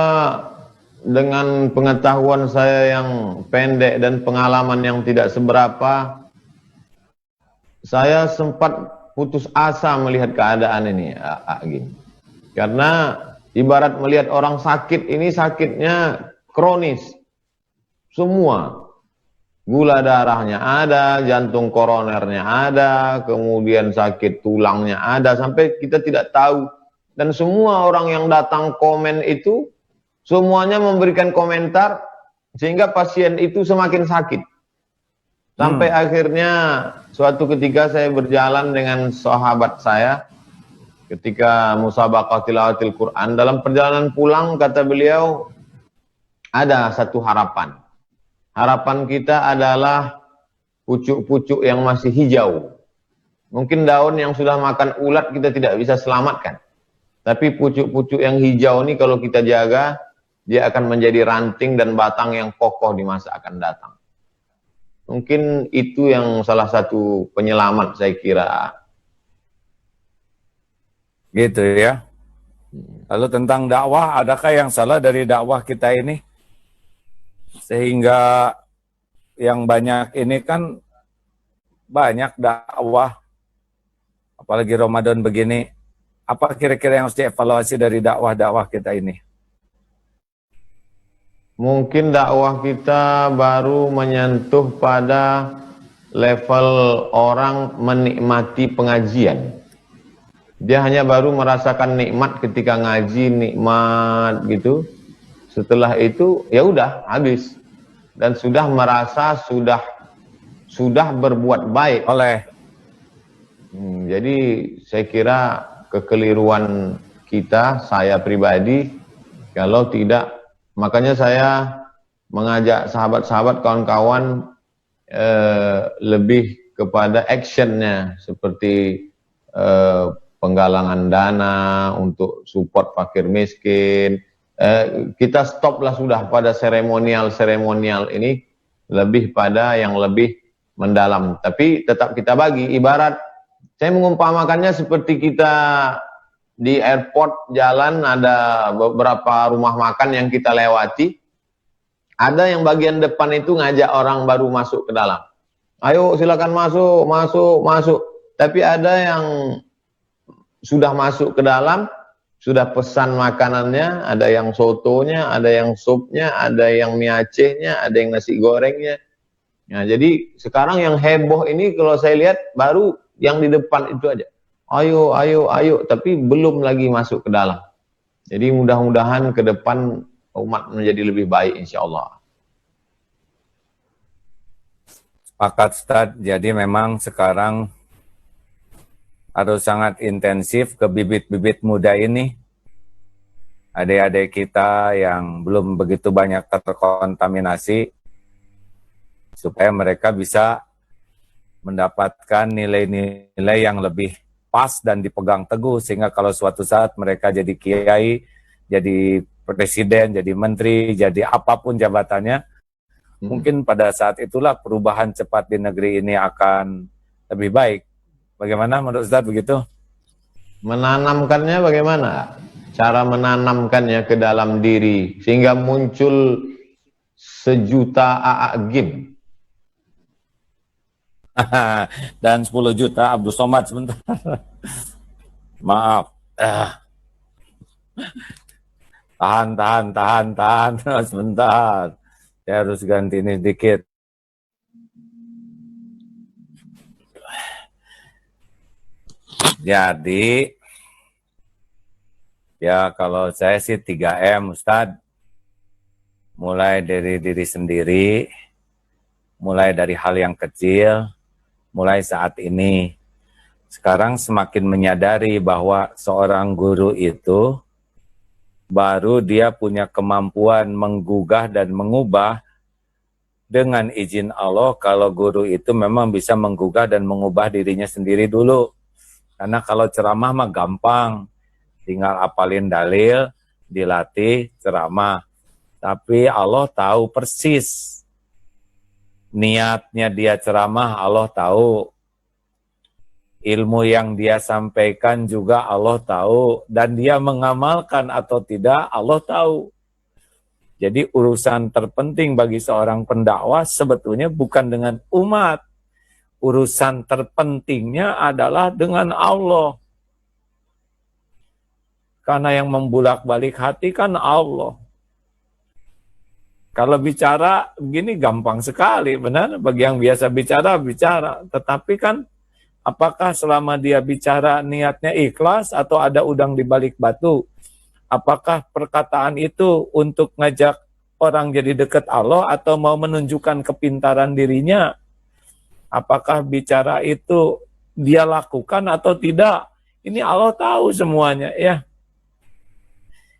dengan pengetahuan saya yang pendek dan pengalaman yang tidak seberapa, saya sempat putus asa melihat keadaan ini, Agim. Karena ibarat melihat orang sakit, ini sakitnya kronis. Semua. Gula darahnya ada, jantung koronernya ada, kemudian sakit tulangnya ada, sampai kita tidak tahu. Dan semua orang yang datang komen itu, semuanya memberikan komentar, sehingga pasien itu semakin sakit. Sampai akhirnya suatu ketika saya berjalan dengan sahabat saya ketika musabaqah tilawatil Quran. Dalam perjalanan pulang kata beliau ada satu harapan. Harapan kita adalah pucuk-pucuk yang masih hijau. Mungkin daun yang sudah makan ulat kita tidak bisa selamatkan. Tapi pucuk-pucuk yang hijau ini kalau kita jaga, dia akan menjadi ranting dan batang yang kokoh di masa akan datang. Mungkin itu yang salah satu penyelamat saya kira. Gitu ya. Lalu tentang dakwah, adakah yang salah dari dakwah kita ini? Sehingga yang banyak ini kan banyak dakwah, apalagi Ramadan begini. Apa kira-kira yang harus dievaluasi dari dakwah-dakwah kita ini? Mungkin dakwah kita baru menyentuh pada level orang menikmati pengajian. Dia hanya baru merasakan nikmat ketika ngaji, nikmat gitu. Setelah itu ya udah habis. Dan sudah merasa sudah berbuat baik. Jadi saya kira kekeliruan kita, saya pribadi, kalau tidak. Makanya saya mengajak sahabat-sahabat, kawan-kawan lebih kepada actionnya, seperti penggalangan dana untuk support fakir miskin. Kita stoplah sudah pada seremonial ini, lebih pada yang lebih mendalam. Tapi tetap kita bagi, ibarat saya mengumpamakannya seperti kita di airport jalan ada beberapa rumah makan yang kita lewati. Ada yang bagian depan itu ngajak orang baru masuk ke dalam. Ayo silakan masuk, masuk, masuk. Tapi ada yang sudah masuk ke dalam, sudah pesan makanannya, ada yang sotonya, ada yang supnya, ada yang mie Acehnya, ada yang nasi gorengnya. Nah, jadi sekarang yang heboh ini kalau saya lihat baru yang di depan itu aja. Ayo, ayo, ayo, tapi belum lagi masuk ke dalam. Jadi mudah-mudahan ke depan umat menjadi lebih baik insya Allah. Sepakat Ustaz, jadi memang sekarang harus sangat intensif ke bibit-bibit muda ini. Adik-adik kita yang belum begitu banyak terkontaminasi, supaya mereka bisa mendapatkan nilai-nilai yang lebih pas dan dipegang teguh, sehingga kalau suatu saat mereka jadi kiai, jadi presiden, jadi menteri, jadi apapun jabatannya, mungkin pada saat itulah perubahan cepat di negeri ini akan lebih baik. Bagaimana menurut Ustaz begitu? Menanamkannya bagaimana? Cara menanamkannya ke dalam diri sehingga muncul sejuta AA Gim. Dan 10 juta Abdul Somad sebentar. Maaf. Tahan. Sebentar. Saya harus ganti ini sedikit. Jadi, ya kalau saya sih 3M, Ustadz. Mulai dari diri sendiri, mulai dari hal yang kecil, mulai saat ini. Sekarang semakin menyadari bahwa seorang guru itu baru dia punya kemampuan menggugah dan mengubah dengan izin Allah kalau guru itu memang bisa menggugah dan mengubah dirinya sendiri dulu. Karena kalau ceramah mah gampang, tinggal apalin dalil, dilatih ceramah. Tapi Allah tahu persis niatnya dia ceramah, Allah tahu. Ilmu yang dia sampaikan juga Allah tahu, dan dia mengamalkan atau tidak Allah tahu. Jadi urusan terpenting bagi seorang pendakwah sebetulnya bukan dengan umat. Urusan terpentingnya adalah dengan Allah. Karena yang membulak-balik hati kan Allah. Kalau bicara begini gampang sekali, benar? Bagi yang biasa bicara, bicara. Tetapi kan apakah selama dia bicara niatnya ikhlas atau ada udang di balik batu? Apakah perkataan itu untuk ngajak orang jadi dekat Allah atau mau menunjukkan kepintaran dirinya? Apakah bicara itu dia lakukan atau tidak? Ini Allah tahu semuanya, ya.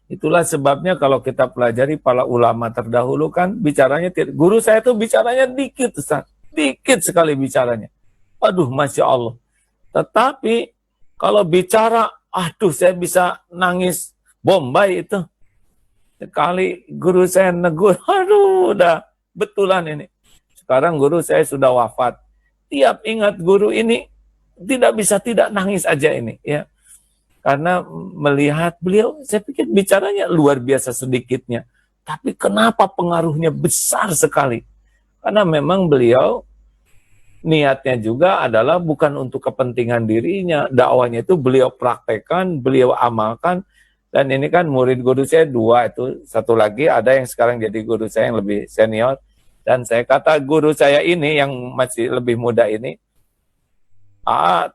Itulah sebabnya kalau kita pelajari para ulama terdahulu kan bicaranya, guru saya tuh bicaranya dikit, Ustaz. Dikit sekali bicaranya. Aduh, Masya Allah. Tetapi kalau bicara, aduh saya bisa nangis Bombay itu. Sekali guru saya negur, aduh udah betulan ini. Sekarang guru saya sudah wafat. Tiap ingat guru ini tidak bisa tidak nangis aja ini, ya. Karena melihat beliau, saya pikir bicaranya luar biasa sedikitnya. Tapi kenapa pengaruhnya besar sekali? Karena memang beliau niatnya juga adalah bukan untuk kepentingan dirinya. Dakwahnya itu beliau praktekkan, beliau amalkan. Dan ini kan murid guru saya 2 itu. Satu lagi ada yang sekarang jadi guru saya yang lebih senior. Dan saya kata guru saya ini yang masih lebih muda ini,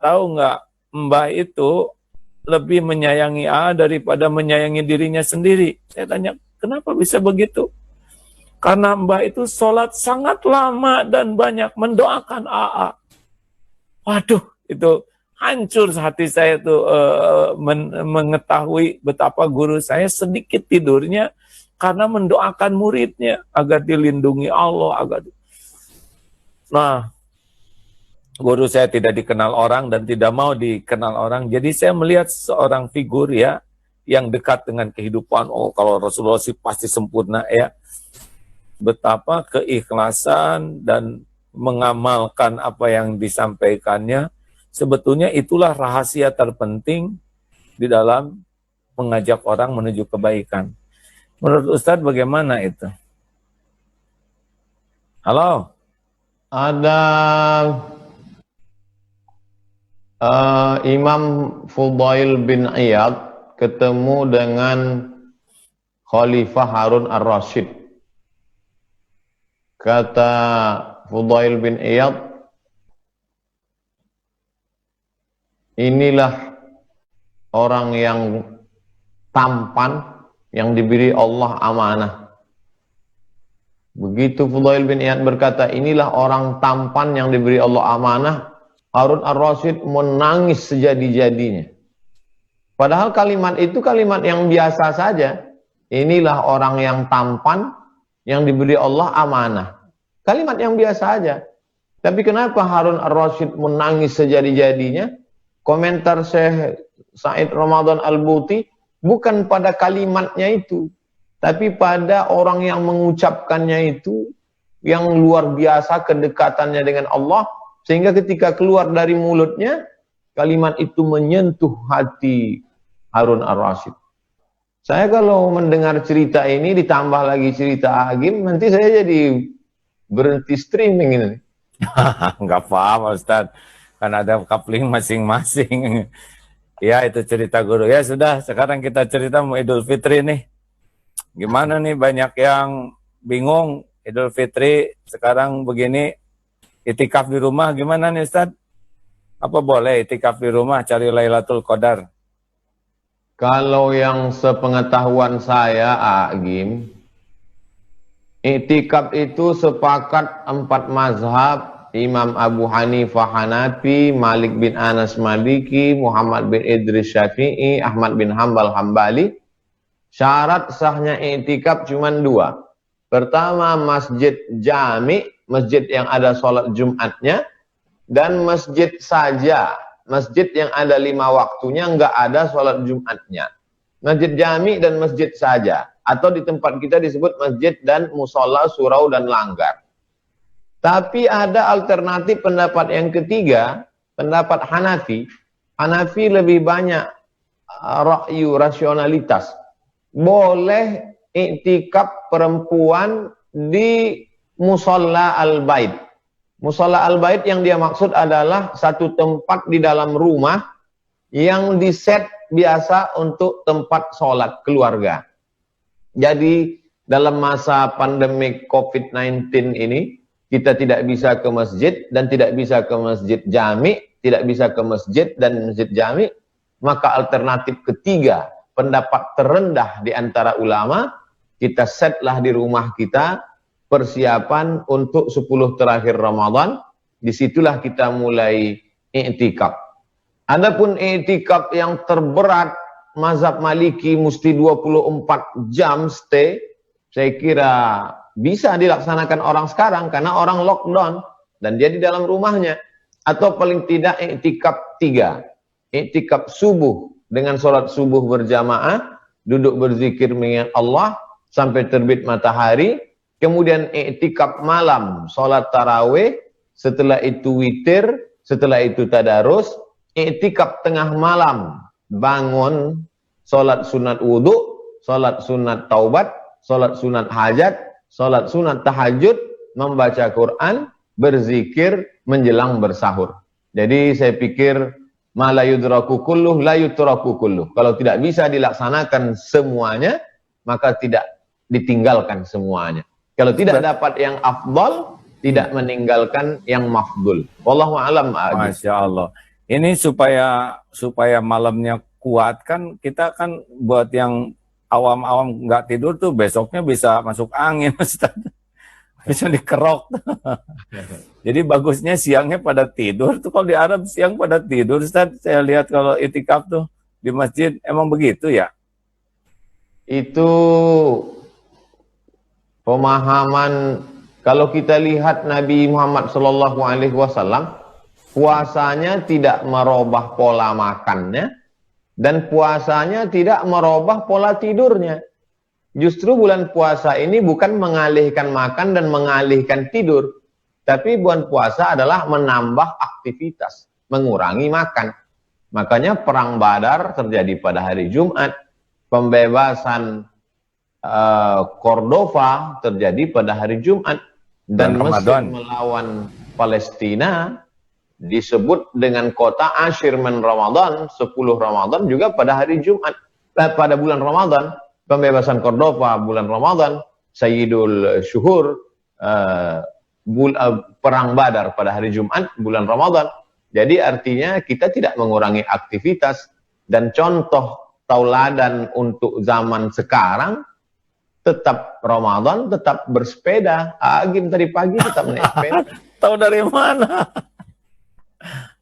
tahu nggak, Mbah itu lebih menyayangi daripada menyayangi dirinya sendiri. Saya tanya, kenapa bisa begitu? Karena Mbah itu sholat sangat lama dan banyak mendoakan Waduh, itu hancur hati saya tuh mengetahui betapa guru saya sedikit tidurnya karena mendoakan muridnya agar dilindungi Allah. Nah, guru saya tidak dikenal orang dan tidak mau dikenal orang. Jadi saya melihat seorang figur ya yang dekat dengan kehidupan. Oh, kalau Rasulullah sih pasti sempurna ya. Betapa keikhlasan dan mengamalkan apa yang disampaikannya. Sebetulnya itulah rahasia terpenting di dalam mengajak orang menuju kebaikan. Menurut Ustadz bagaimana itu? Halo? Ada Imam Fudail bin Iyad ketemu dengan Khalifah Harun ar-Rasyid. Kata Fudail bin Iyad, inilah orang yang tampan yang diberi Allah amanah. Begitu Fudail bin Iyad berkata, inilah orang tampan yang diberi Allah amanah, Harun ar-Rasyid menangis sejadi-jadinya. Padahal kalimat itu kalimat yang biasa saja. Inilah orang yang tampan yang diberi Allah amanah. Kalimat yang biasa saja. Tapi kenapa Harun ar-Rasyid menangis sejadi-jadinya? Komentar Syekh Said Ramadan Al-Buti, bukan pada kalimatnya itu, tapi pada orang yang mengucapkannya itu, yang luar biasa kedekatannya dengan Allah, sehingga ketika keluar dari mulutnya, kalimat itu menyentuh hati Harun ar-Rasyid. Saya kalau mendengar cerita ini, ditambah lagi cerita Agim, nanti saya jadi berhenti streaming ini. Nggak apa-apa Ustadz, kan ada coupling masing-masing. Ya itu cerita guru. Ya sudah, sekarang kita cerita mau Idul Fitri nih. Gimana nih, banyak yang bingung Idul Fitri sekarang begini, itikaf di rumah gimana nih Ustadz? Apa boleh itikaf di rumah cari Lailatul Qadar? Kalau yang sepengetahuan saya, Agim, iktikaf itu sepakat 4 mazhab, Imam Abu Hanifah Hanafi, Malik bin Anas Maliki, Muhammad bin Idris Syafi'i, Ahmad bin Hambal Hambali. Syarat sahnya iktikaf cuma 2. Pertama, masjid jami, masjid yang ada sholat Jumatnya, dan masjid saja, masjid yang ada 5 waktunya, nggak ada sholat Jumatnya. Masjid jami dan masjid saja, atau di tempat kita disebut masjid dan musola, surau dan langgar. Tapi ada alternatif pendapat yang ketiga, pendapat Hanafi. Hanafi lebih banyak ra'yu, rasionalitas. Boleh iktikaf perempuan di musola al-bait. Musola al-bait yang dia maksud adalah satu tempat di dalam rumah yang diset biasa untuk tempat sholat keluarga. Jadi dalam masa pandemi COVID-19 ini, kita tidak bisa ke masjid dan tidak bisa ke masjid jami, tidak bisa ke masjid dan masjid jami, maka alternatif ketiga, pendapat terendah di antara ulama, kita setlah di rumah kita persiapan untuk 10 terakhir Ramadan, disitulah kita mulai i'tikaf. Adapun i'tikaf yang terberat, mazhab Maliki mesti 24 jam stay, saya kira bisa dilaksanakan orang sekarang karena orang lockdown dan dia di dalam rumahnya. Atau paling tidak i'tikaf 3. I'tikaf subuh dengan sholat subuh berjamaah, duduk berzikir mengingat Allah sampai terbit matahari. Kemudian i'tikaf malam, sholat tarawih, setelah itu witir, setelah itu tadarus. I'tikaf tengah malam, bangun, sholat sunat wudhu, sholat sunat taubat, sholat sunat hajat, sholat sunat tahajud, membaca Quran, berzikir, menjelang bersahur. Jadi saya pikir, ma la yudraku kulluh, la yutraku kulluh. Kalau tidak bisa dilaksanakan semuanya, maka tidak ditinggalkan semuanya. Kalau tidak dapat yang afdal, tidak meninggalkan yang mafdul. Wallahu a'lam. Masya Allah. Ini supaya malamnya kuat kan, kita kan buat yang awam-awam nggak tidur tuh besoknya bisa masuk angin, Ustaz. Bisa dikerok. Jadi bagusnya siangnya pada tidur tuh. Kalau di Arab siang pada tidur, Ustaz. Saya lihat kalau itikaf tuh di masjid emang begitu ya. Itu pemahaman. Kalau kita lihat Nabi Muhammad SAW, puasanya tidak merubah pola makannya, dan puasanya tidak merubah pola tidurnya. Justru bulan puasa ini bukan mengalihkan makan dan mengalihkan tidur, tapi bulan puasa adalah menambah aktivitas, mengurangi makan. Makanya perang Badar terjadi pada hari Jumat, pembebasan Cordova terjadi pada hari Jumat, dan Mesir melawan Palestina disebut dengan kota Ashir min Ramadan, 10 Ramadan juga pada hari Jumat, pada bulan Ramadan. Pembebasan Cordova bulan Ramadan, Sayyidul Syuhur, perang Badar pada hari Jumat bulan Ramadan. Jadi artinya kita tidak mengurangi aktivitas, dan contoh tauladan untuk zaman sekarang tetap Ramadan, tetap bersepeda. Agim tadi pagi tetap naik sepeda. Tahu dari mana?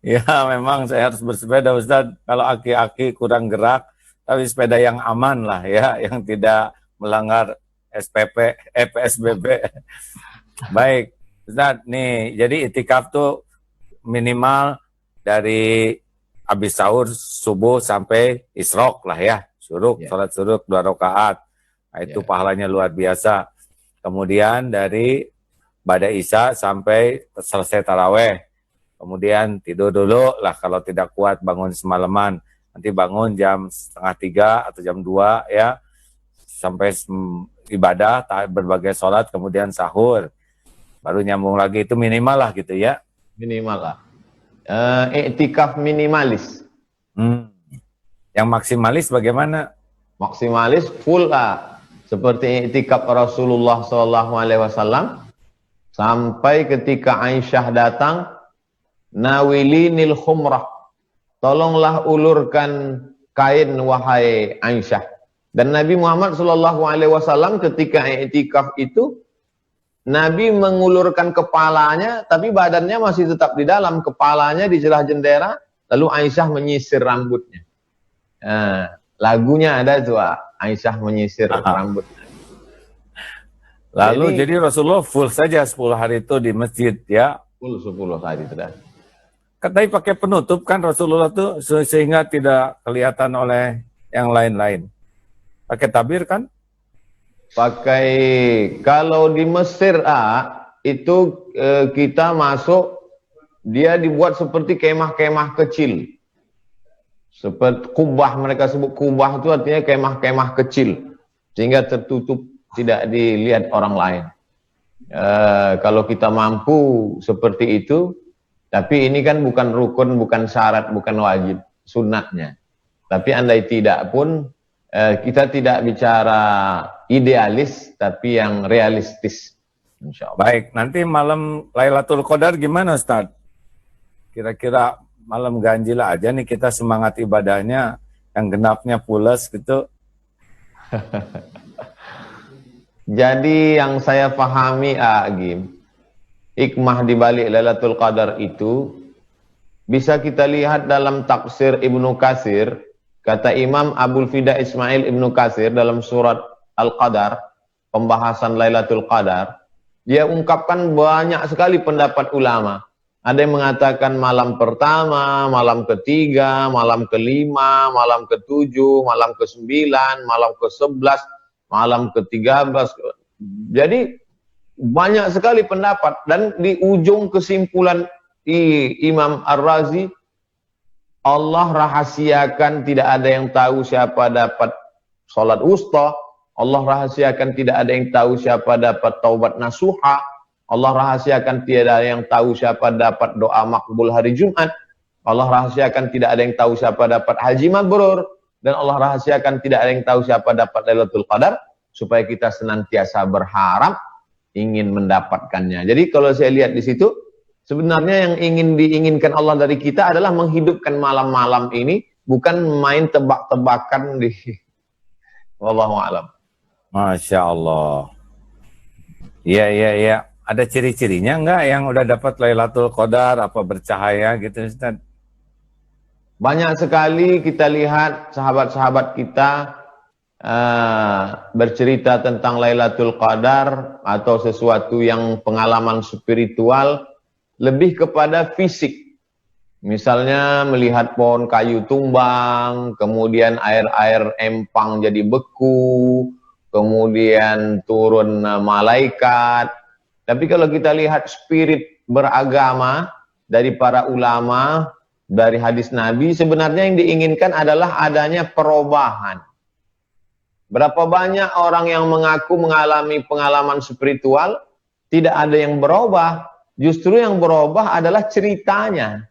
Ya memang saya harus bersepeda Ustadz. Kalau aki-aki kurang gerak, tapi sepeda yang aman lah ya, yang tidak melanggar SPP, PSBB. Baik Ustadz, nih jadi itikaf tuh minimal dari habis sahur subuh sampai isrok lah ya, suruk, sholat suruk 2 rakaat. Nah, itu pahalanya luar biasa. Kemudian dari ba'da isya sampai selesai taraweh. Kemudian tidur dulu lah, kalau tidak kuat bangun semalaman. Nanti bangun jam 2:30 atau jam 2 ya, sampai ibadah, berbagai sholat, kemudian sahur. Baru nyambung lagi, itu minimal lah gitu ya. Minimal lah. Iktikaf minimalis. Yang maksimalis bagaimana? Maksimalis full lah. Seperti iktikaf Rasulullah SAW, sampai ketika Aisyah datang, nawilinil khumrah, tolonglah ulurkan kain wahai Aisyah. Dan Nabi Muhammad SAW ketika iktikaf itu, Nabi mengulurkan kepalanya, tapi badannya masih tetap di dalam, kepalanya di celah jendela, lalu Aisyah menyisir rambutnya. Lagunya ada tuh, Aisyah menyisir rambutnya. Lalu jadi Rasulullah full saja 10 hari itu di masjid ya? Full 10 hari itu dah. Katanya pakai penutup kan Rasulullah tuh, sehingga tidak kelihatan oleh yang lain-lain. Pakai tabir kan? Pakai, kalau di Mesir itu kita masuk, dia dibuat seperti kemah-kemah kecil. Seperti kubah, mereka sebut kubah itu artinya kemah-kemah kecil. Sehingga tertutup, tidak dilihat orang lain. Kalau kita mampu seperti itu, tapi ini kan bukan rukun, bukan syarat, bukan wajib, sunatnya. Tapi andai tidak pun, kita tidak bicara idealis, tapi yang realistis. Insyaallah. Baik, nanti malam Lailatul Qadar gimana Ustaz? Kira-kira malam ganjil aja nih kita semangat ibadahnya, yang genapnya pulas gitu. Jadi yang saya pahami, Agim, hikmah di balik Lailatul Qadar itu bisa kita lihat dalam tafsir Ibnu Katsir. Kata Imam Abul Fida Ismail Ibnu Katsir dalam surat Al-Qadar, pembahasan Lailatul Qadar, dia ungkapkan banyak sekali pendapat ulama. Ada yang mengatakan malam pertama, malam ketiga, malam kelima, malam ketujuh, malam ke-9, malam ke-11, malam ke-13. Jadi banyak sekali pendapat, dan di ujung kesimpulan Imam Ar-Razi, Allah rahasiakan tidak ada yang tahu siapa dapat sholat wusta. Allah rahasiakan tidak ada yang tahu siapa dapat taubat nasuha. Allah rahasiakan tidak ada yang tahu siapa dapat doa makbul hari Jumat. Allah rahasiakan tidak ada yang tahu siapa dapat haji mabrur. Dan Allah rahasiakan tidak ada yang tahu siapa dapat Lailatul Qadar. Supaya kita senantiasa berharap ingin mendapatkannya. Jadi kalau saya lihat di situ, sebenarnya yang ingin diinginkan Allah dari kita adalah menghidupkan malam-malam ini, bukan main tebak-tebakan di wallahu a'lam. Masya Allah. Iya. Ada ciri-cirinya enggak yang udah dapat Lailatul Qadar, apa bercahaya gitu Ustaz? Banyak sekali kita lihat sahabat-sahabat kita bercerita tentang Lailatul Qadar atau sesuatu yang pengalaman spiritual lebih kepada fisik. Misalnya melihat pohon kayu tumbang, kemudian air-air empang jadi beku, kemudian turun malaikat. Tapi kalau kita lihat spirit beragama dari para ulama, dari hadis Nabi, sebenarnya yang diinginkan adalah adanya perubahan. Berapa banyak orang yang mengaku mengalami pengalaman spiritual, tidak ada yang berubah. Justru yang berubah adalah ceritanya,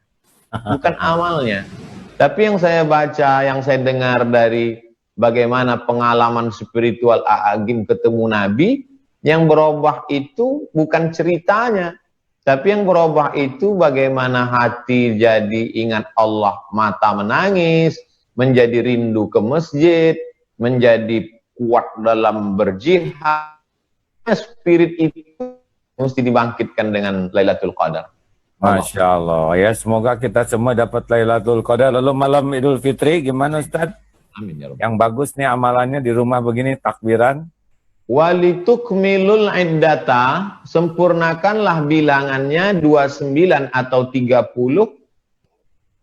bukan amalnya. Tapi yang saya baca, yang saya dengar dari bagaimana pengalaman spiritual A'agim ketemu Nabi, yang berubah itu bukan ceritanya, tapi yang berubah itu bagaimana hati jadi ingat Allah, mata menangis, menjadi rindu ke masjid, menjadi kuat dalam berjihad. Spirit itu mesti dibangkitkan dengan Lailatul Qadar. Masya Allah. Ya, semoga kita semua dapat Lailatul Qadar. Lalu malam Idul Fitri gimana Ustaz? Amin ya Rabbal. Yang bagus nih amalannya di rumah begini, takbiran. Walitukmilul iddata, sempurnakanlah bilangannya 29 atau 30.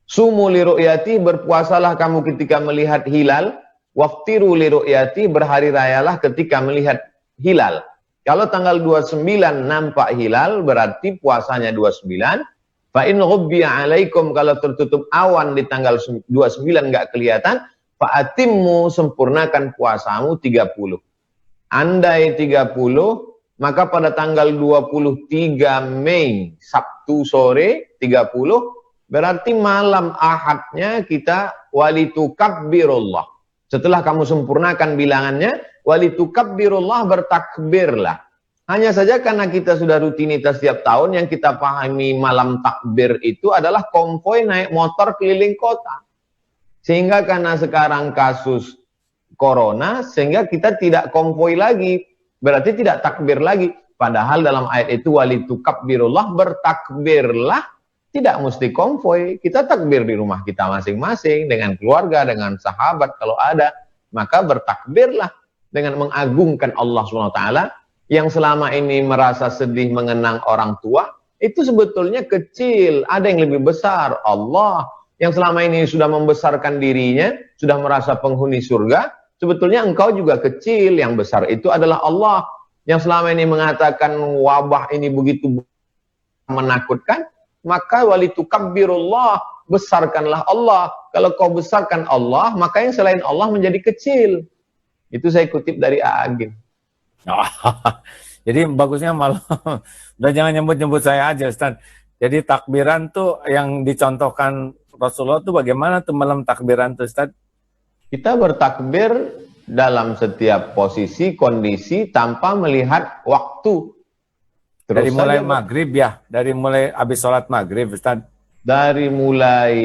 Sumu li ru'yati, berpuasalah kamu ketika melihat hilal. Waftiru li ru'yati, berhari rayalah ketika melihat hilal. Kalau tanggal 29 nampak hilal, berarti puasanya 29. Fa in ghubbiya alaikum, kalau tertutup awan di tanggal 29 nggak kelihatan, fa atimmu, sempurnakan puasamu 30. Andai 30, maka pada tanggal 23 Mei, Sabtu sore 30, berarti malam Ahadnya kita walitukabbirullah. Setelah kamu sempurnakan bilangannya, walitukabbirullah, bertakbirlah. Hanya saja karena kita sudah rutinitas setiap tahun, yang kita pahami malam takbir itu adalah konvoi naik motor keliling kota. Sehingga karena sekarang kasus corona, sehingga kita tidak konvoi lagi, berarti tidak takbir lagi. Padahal dalam ayat itu walitukabbirullah, bertakbirlah, tidak mesti konvoi. Kita takbir di rumah kita masing-masing, dengan keluarga, dengan sahabat kalau ada, maka bertakbirlah dengan mengagungkan Allah SWT. Yang selama ini merasa sedih mengenang orang tua, itu sebetulnya kecil. Ada yang lebih besar, Allah. Yang selama ini sudah membesarkan dirinya, sudah merasa penghuni surga, sebetulnya engkau juga kecil. Yang besar itu adalah Allah. Yang selama ini mengatakan wabah ini begitu menakutkan, maka walitukabbirullah, besarkanlah Allah. Kalau kau besarkan Allah, maka yang selain Allah menjadi kecil. Itu saya kutip dari A'agim. Jadi bagusnya malah udah jangan nyebut-nyebut saya aja Ustaz. Jadi takbiran tuh yang dicontohkan Rasulullah tuh bagaimana tuh malam takbiran tuh Ustaz? Kita bertakbir dalam setiap posisi, kondisi, tanpa melihat waktu. Terus dari mulai saja, maghrib ya, dari mulai habis sholat maghrib Ustaz. dari mulai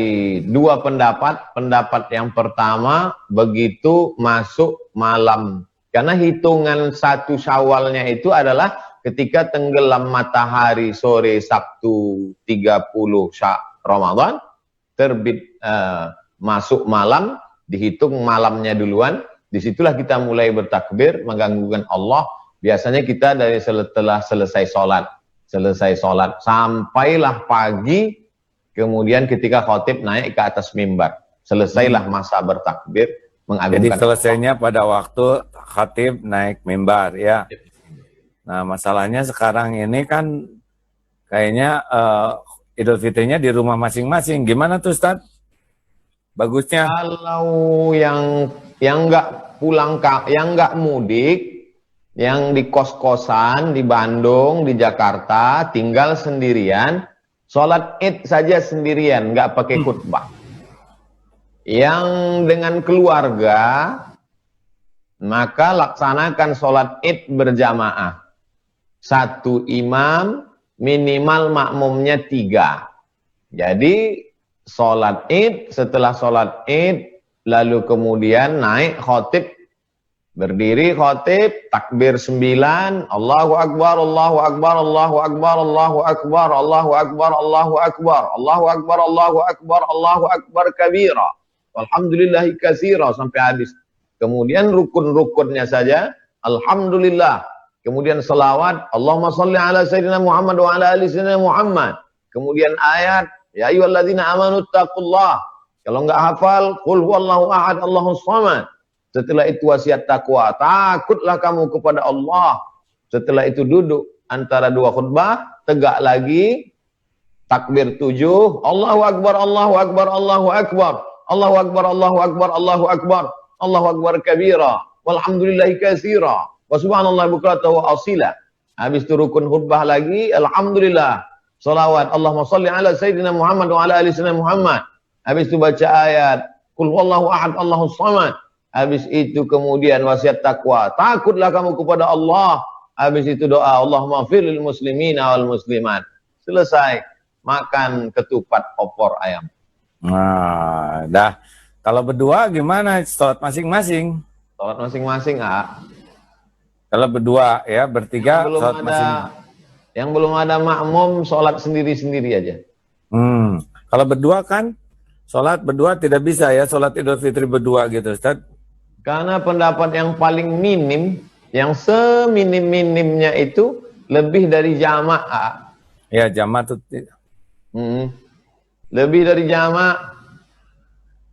dua pendapat. Pendapat yang pertama, begitu masuk malam. Karena hitungan satu Syawalnya itu adalah ketika tenggelam matahari sore Sabtu 30 Ramadan, terbit masuk malam, dihitung malamnya duluan. Disitulah kita mulai bertakbir, mengganggukan Allah. Biasanya kita dari setelah selesai sholat, sampailah pagi, kemudian ketika khotib naik ke atas mimbar, selesailah masa bertakbir, mengagungkan. Jadi selesainya Allah pada waktu khatib naik mimbar ya. Nah masalahnya sekarang ini kan kayaknya Idul Fitrinya di rumah masing-masing. Gimana tuh Ustaz? Bagusnya? Kalau yang nggak pulang, yang nggak mudik, yang di kos-kosan di Bandung, di Jakarta, tinggal sendirian, sholat Id saja sendirian, nggak pakai khutbah. Yang dengan keluarga, maka laksanakan sholat Id berjamaah. Satu imam, minimal makmumnya 3. Jadi sholat Id, setelah sholat Id, lalu kemudian naik khotib, berdiri khotib, takbir 9, Allahu Akbar, Allahu Akbar, Allahu Akbar, Allahu Akbar, Allahu Akbar, Allahu Akbar, Allahu Akbar, Allahu Akbar, Allahu Akbar kabira, alhamdulillahi katsira, sampai habis. Kemudian rukun-rukunnya saja, alhamdulillah. Kemudian selawat, Allahumma salli ala sayyidina Muhammad wa ala ali sayyidina Muhammad. Kemudian ayat, ya ayyuhalladzina amanu taqullah. Kalau enggak hafal, qul huwallahu ahad, Allahus samad. Setelah itu wasiat takwa, takutlah kamu kepada Allah. Setelah itu duduk antara dua khutbah, tegak lagi, Takbir 7, Allahu Akbar, Allahu Akbar, Allahu Akbar, Allahu Akbar, Allahu Akbar, Allahu Akbar, Allahu Akbar kabira, walhamdulillahi katsira, wa subhanallahi bukratan wa asila. Habis itu rukun khutbah lagi, alhamdulillah, salawat, Allahumma salli ala sayyidina Muhammad wa ala ali sayyidina Muhammad. Habis itu baca ayat, qul huwallahu ahad, Allahus samad. Habis itu kemudian wasiat takwa, takutlah kamu kepada Allah. Habis itu doa, Allahumma firil muslimina wal muslimat. Selesai, makan ketupat opor ayam. Nah, dah. Kalau berdua gimana? Sholat masing-masing. Sholat masing-masing, Kalau berdua ya, bertiga sholat masing-masing. Yang belum ada makmum, sholat sendiri-sendiri aja. Kalau berdua kan, sholat berdua tidak bisa ya, sholat Idul Fitri berdua gitu, Ustaz. Karena pendapat yang paling minim, yang seminim-minimnya itu lebih dari jamaah. Ya, jamaah itu. Lebih dari jamaah.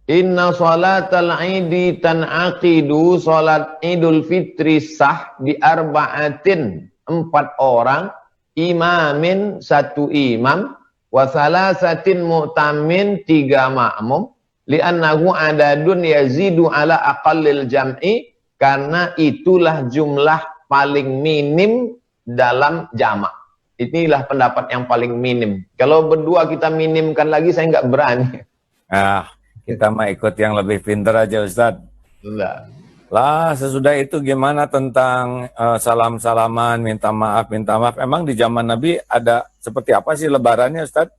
Inna salatal idi tan'aqidu, salat Idul Fitri sah bi arba'atin, 4 orang, imamin 1 imam, wa salasatin mu'tamin 3 makmum, li'annahu adadun yazidu ala aqallil jam'i, karena itulah jumlah paling minim dalam jama'. Inilah pendapat yang paling minim. Kalau berdua kita minimkan lagi, saya nggak berani. Kita mah ikut yang lebih pintar aja, Ustaz. Enggak. Lah, sesudah itu gimana tentang salam-salaman, minta maaf, minta maaf. Emang di zaman Nabi ada seperti apa sih lebarannya, Ustaz?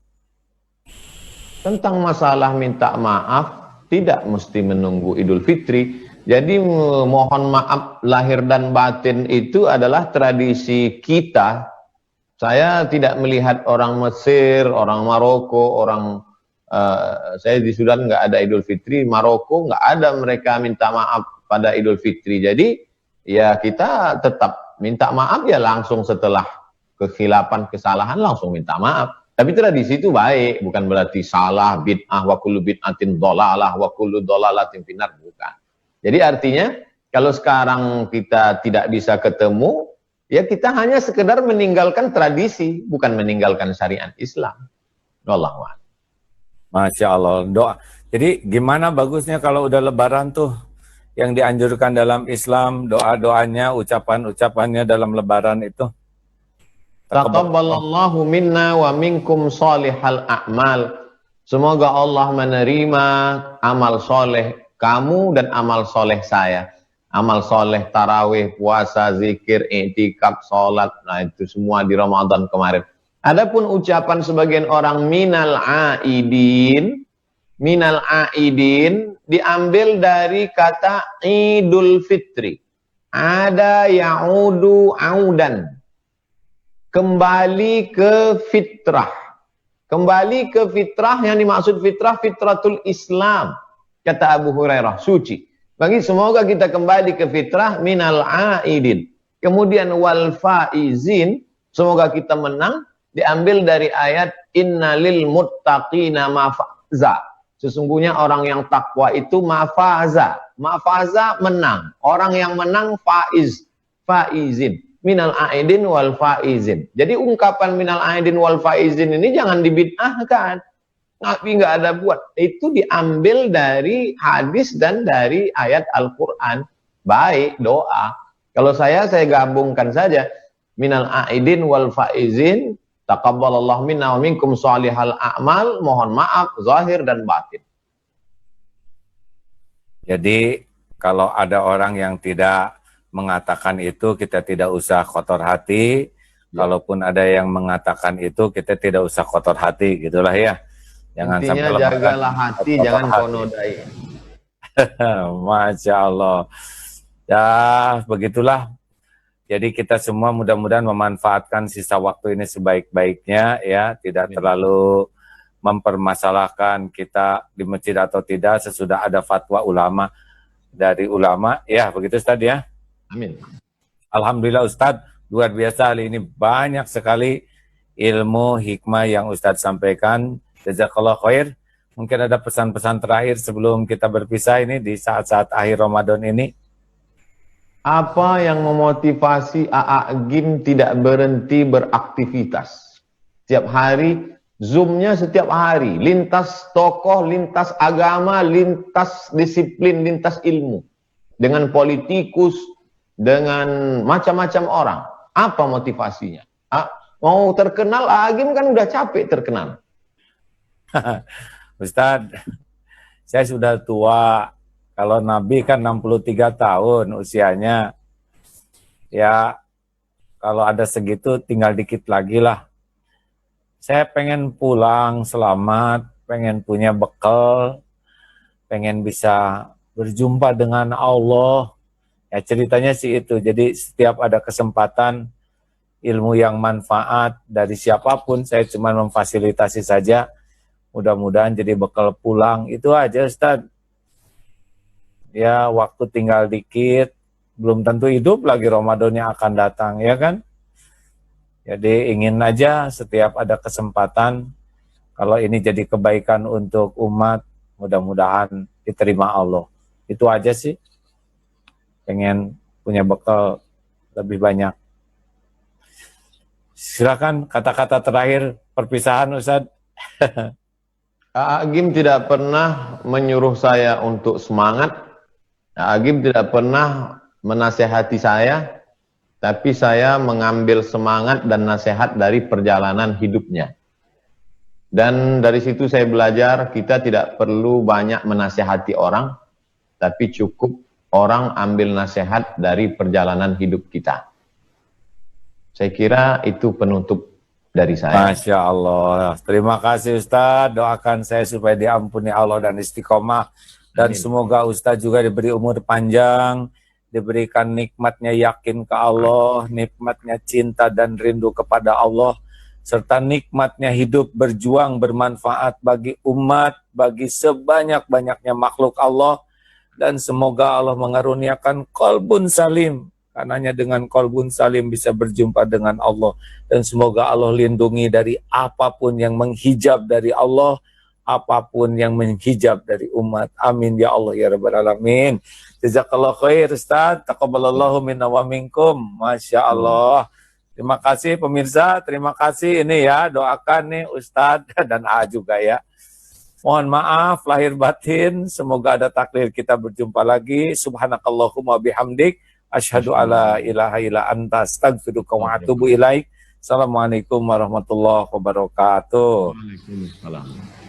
Tentang masalah minta maaf, tidak mesti menunggu Idul Fitri. Jadi mohon maaf lahir dan batin itu adalah tradisi kita. Saya tidak melihat orang Mesir, orang Maroko, saya di Sudan nggak ada Idul Fitri, Maroko nggak ada mereka minta maaf pada Idul Fitri. Jadi ya kita tetap minta maaf ya langsung setelah kekhilapan, kesalahan langsung minta maaf. Tapi tradisi itu baik, bukan berarti salah, bid'ah, wa kullu bid'atin dhalalah, wa kullu dhalalatin finnar, bukan. Jadi artinya kalau sekarang kita tidak bisa ketemu, ya kita hanya sekedar meninggalkan tradisi, bukan meninggalkan syariat Islam. Wallahu a'lam. Masya Allah, doa. Jadi gimana bagusnya kalau udah lebaran tuh, yang dianjurkan dalam Islam, doa-doanya, ucapan-ucapannya dalam lebaran itu? Taqabbalallahu minna wa minkum salihal a'mal. Semoga Allah menerima amal soleh kamu dan amal soleh saya. Amal soleh tarawih, puasa, zikir, i'tikaf, sholat. Nah itu semua di Ramadan kemarin. Adapun ucapan sebagian orang minal aidin diambil dari kata Idul Fitri. Ada ya'udu audan. Kembali ke fitrah. Kembali ke fitrah, yang dimaksud fitrah, fitratul Islam. Kata Abu Hurairah, suci. Bagi semoga kita kembali ke fitrah minal aidin. Kemudian wal faizin, semoga kita menang, diambil dari ayat innalil muttaqina mafaza. Sesungguhnya orang yang takwa itu mafaza. Mafaza menang. Orang yang menang faizin. Minal aidin wal faizin. Jadi ungkapan minal aidin wal faizin ini jangan dibid'ahkan. Nabi nggak ada buat. Itu diambil dari hadis dan dari ayat Al-Quran. Baik, doa. Kalau saya gabungkan saja. Minal aidin wal faizin. Taqabbalallahu minna wa minkum salihal a'mal. Mohon maaf, zahir dan batin. Jadi, kalau ada orang yang tidak mengatakan itu, kita tidak usah kotor hati. Kalaupun ada yang mengatakan itu, kita tidak usah kotor hati, gitulah ya. Jangan intinya sampai jagalah hati, jangan kau nodai. Masya Allah. Ya, begitulah. Jadi kita semua mudah-mudahan memanfaatkan sisa waktu ini sebaik-baiknya, ya. Tidak terlalu mempermasalahkan kita di masjid atau tidak, sesudah ada fatwa ulama dari ulama. Ya, begitu Ustaz ya. Amin. Alhamdulillah Ustadz, luar biasa hari ini banyak sekali ilmu hikmah yang Ustadz sampaikan. Jazakallah khair. Mungkin ada pesan-pesan terakhir sebelum kita berpisah ini di saat-saat akhir Ramadan ini. Apa yang memotivasi A'agim tidak berhenti beraktivitas? Setiap hari Zoom-nya setiap hari, lintas tokoh, lintas agama, lintas disiplin, lintas ilmu. Dengan politikus, dengan macam-macam orang. Apa motivasinya? Mau terkenal, Agim kan udah capek terkenal. Ustadz, saya sudah tua. Kalau Nabi kan 63 tahun usianya. Ya, kalau ada segitu tinggal dikit lagi lah. Saya pengen pulang selamat, pengen punya bekal, pengen bisa berjumpa dengan Allah. Ya ceritanya sih itu. Jadi setiap ada kesempatan ilmu yang manfaat dari siapapun, saya cuma memfasilitasi saja. Mudah-mudahan jadi bekal pulang. Itu aja Ustadz. Ya waktu tinggal dikit, belum tentu hidup lagi Ramadan yang akan datang, ya kan? Jadi ingin aja setiap ada kesempatan, kalau ini jadi kebaikan untuk umat, mudah-mudahan diterima Allah. Itu aja sih. Pengen punya bekal lebih banyak. Silakan kata-kata terakhir perpisahan Ustaz. Agim tidak pernah menyuruh saya untuk semangat. Agim tidak pernah menasehati saya, tapi saya mengambil semangat dan nasihat dari perjalanan hidupnya. Dan dari situ saya belajar, kita tidak perlu banyak menasehati orang, tapi cukup orang ambil nasihat dari perjalanan hidup kita. Saya kira itu penutup dari saya. Masya Allah. Terima kasih Ustaz. Doakan saya supaya diampuni Allah dan istiqomah. Dan Amin. semoga Ustaz juga diberi umur panjang, diberikan nikmatnya yakin ke Allah, nikmatnya cinta dan rindu kepada Allah, serta nikmatnya hidup berjuang bermanfaat bagi umat, bagi sebanyak-banyaknya makhluk Allah. Dan semoga Allah mengaruniakan qalbun salim, karenanya dengan qalbun salim bisa berjumpa dengan Allah. Dan semoga Allah lindungi dari apapun yang menghijab dari Allah, apapun yang menghijab dari umat. Amin ya Allah ya Rabbal Alamin. Jazakallah khair Ustaz, taqabbalallahu minna wa minkum. Masya Allah. Terima kasih pemirsa, terima kasih ini ya, doakan nih Ustaz dan A juga ya. Mohon maaf lahir batin, semoga ada takdir kita berjumpa lagi. Subhanakallahumma bihamdik, asyhadu alla ilaha illa anta, astaghfiruka wa atubu ilaik. Assalamualaikum warahmatullahi wabarakatuh. Waalaikumsalam.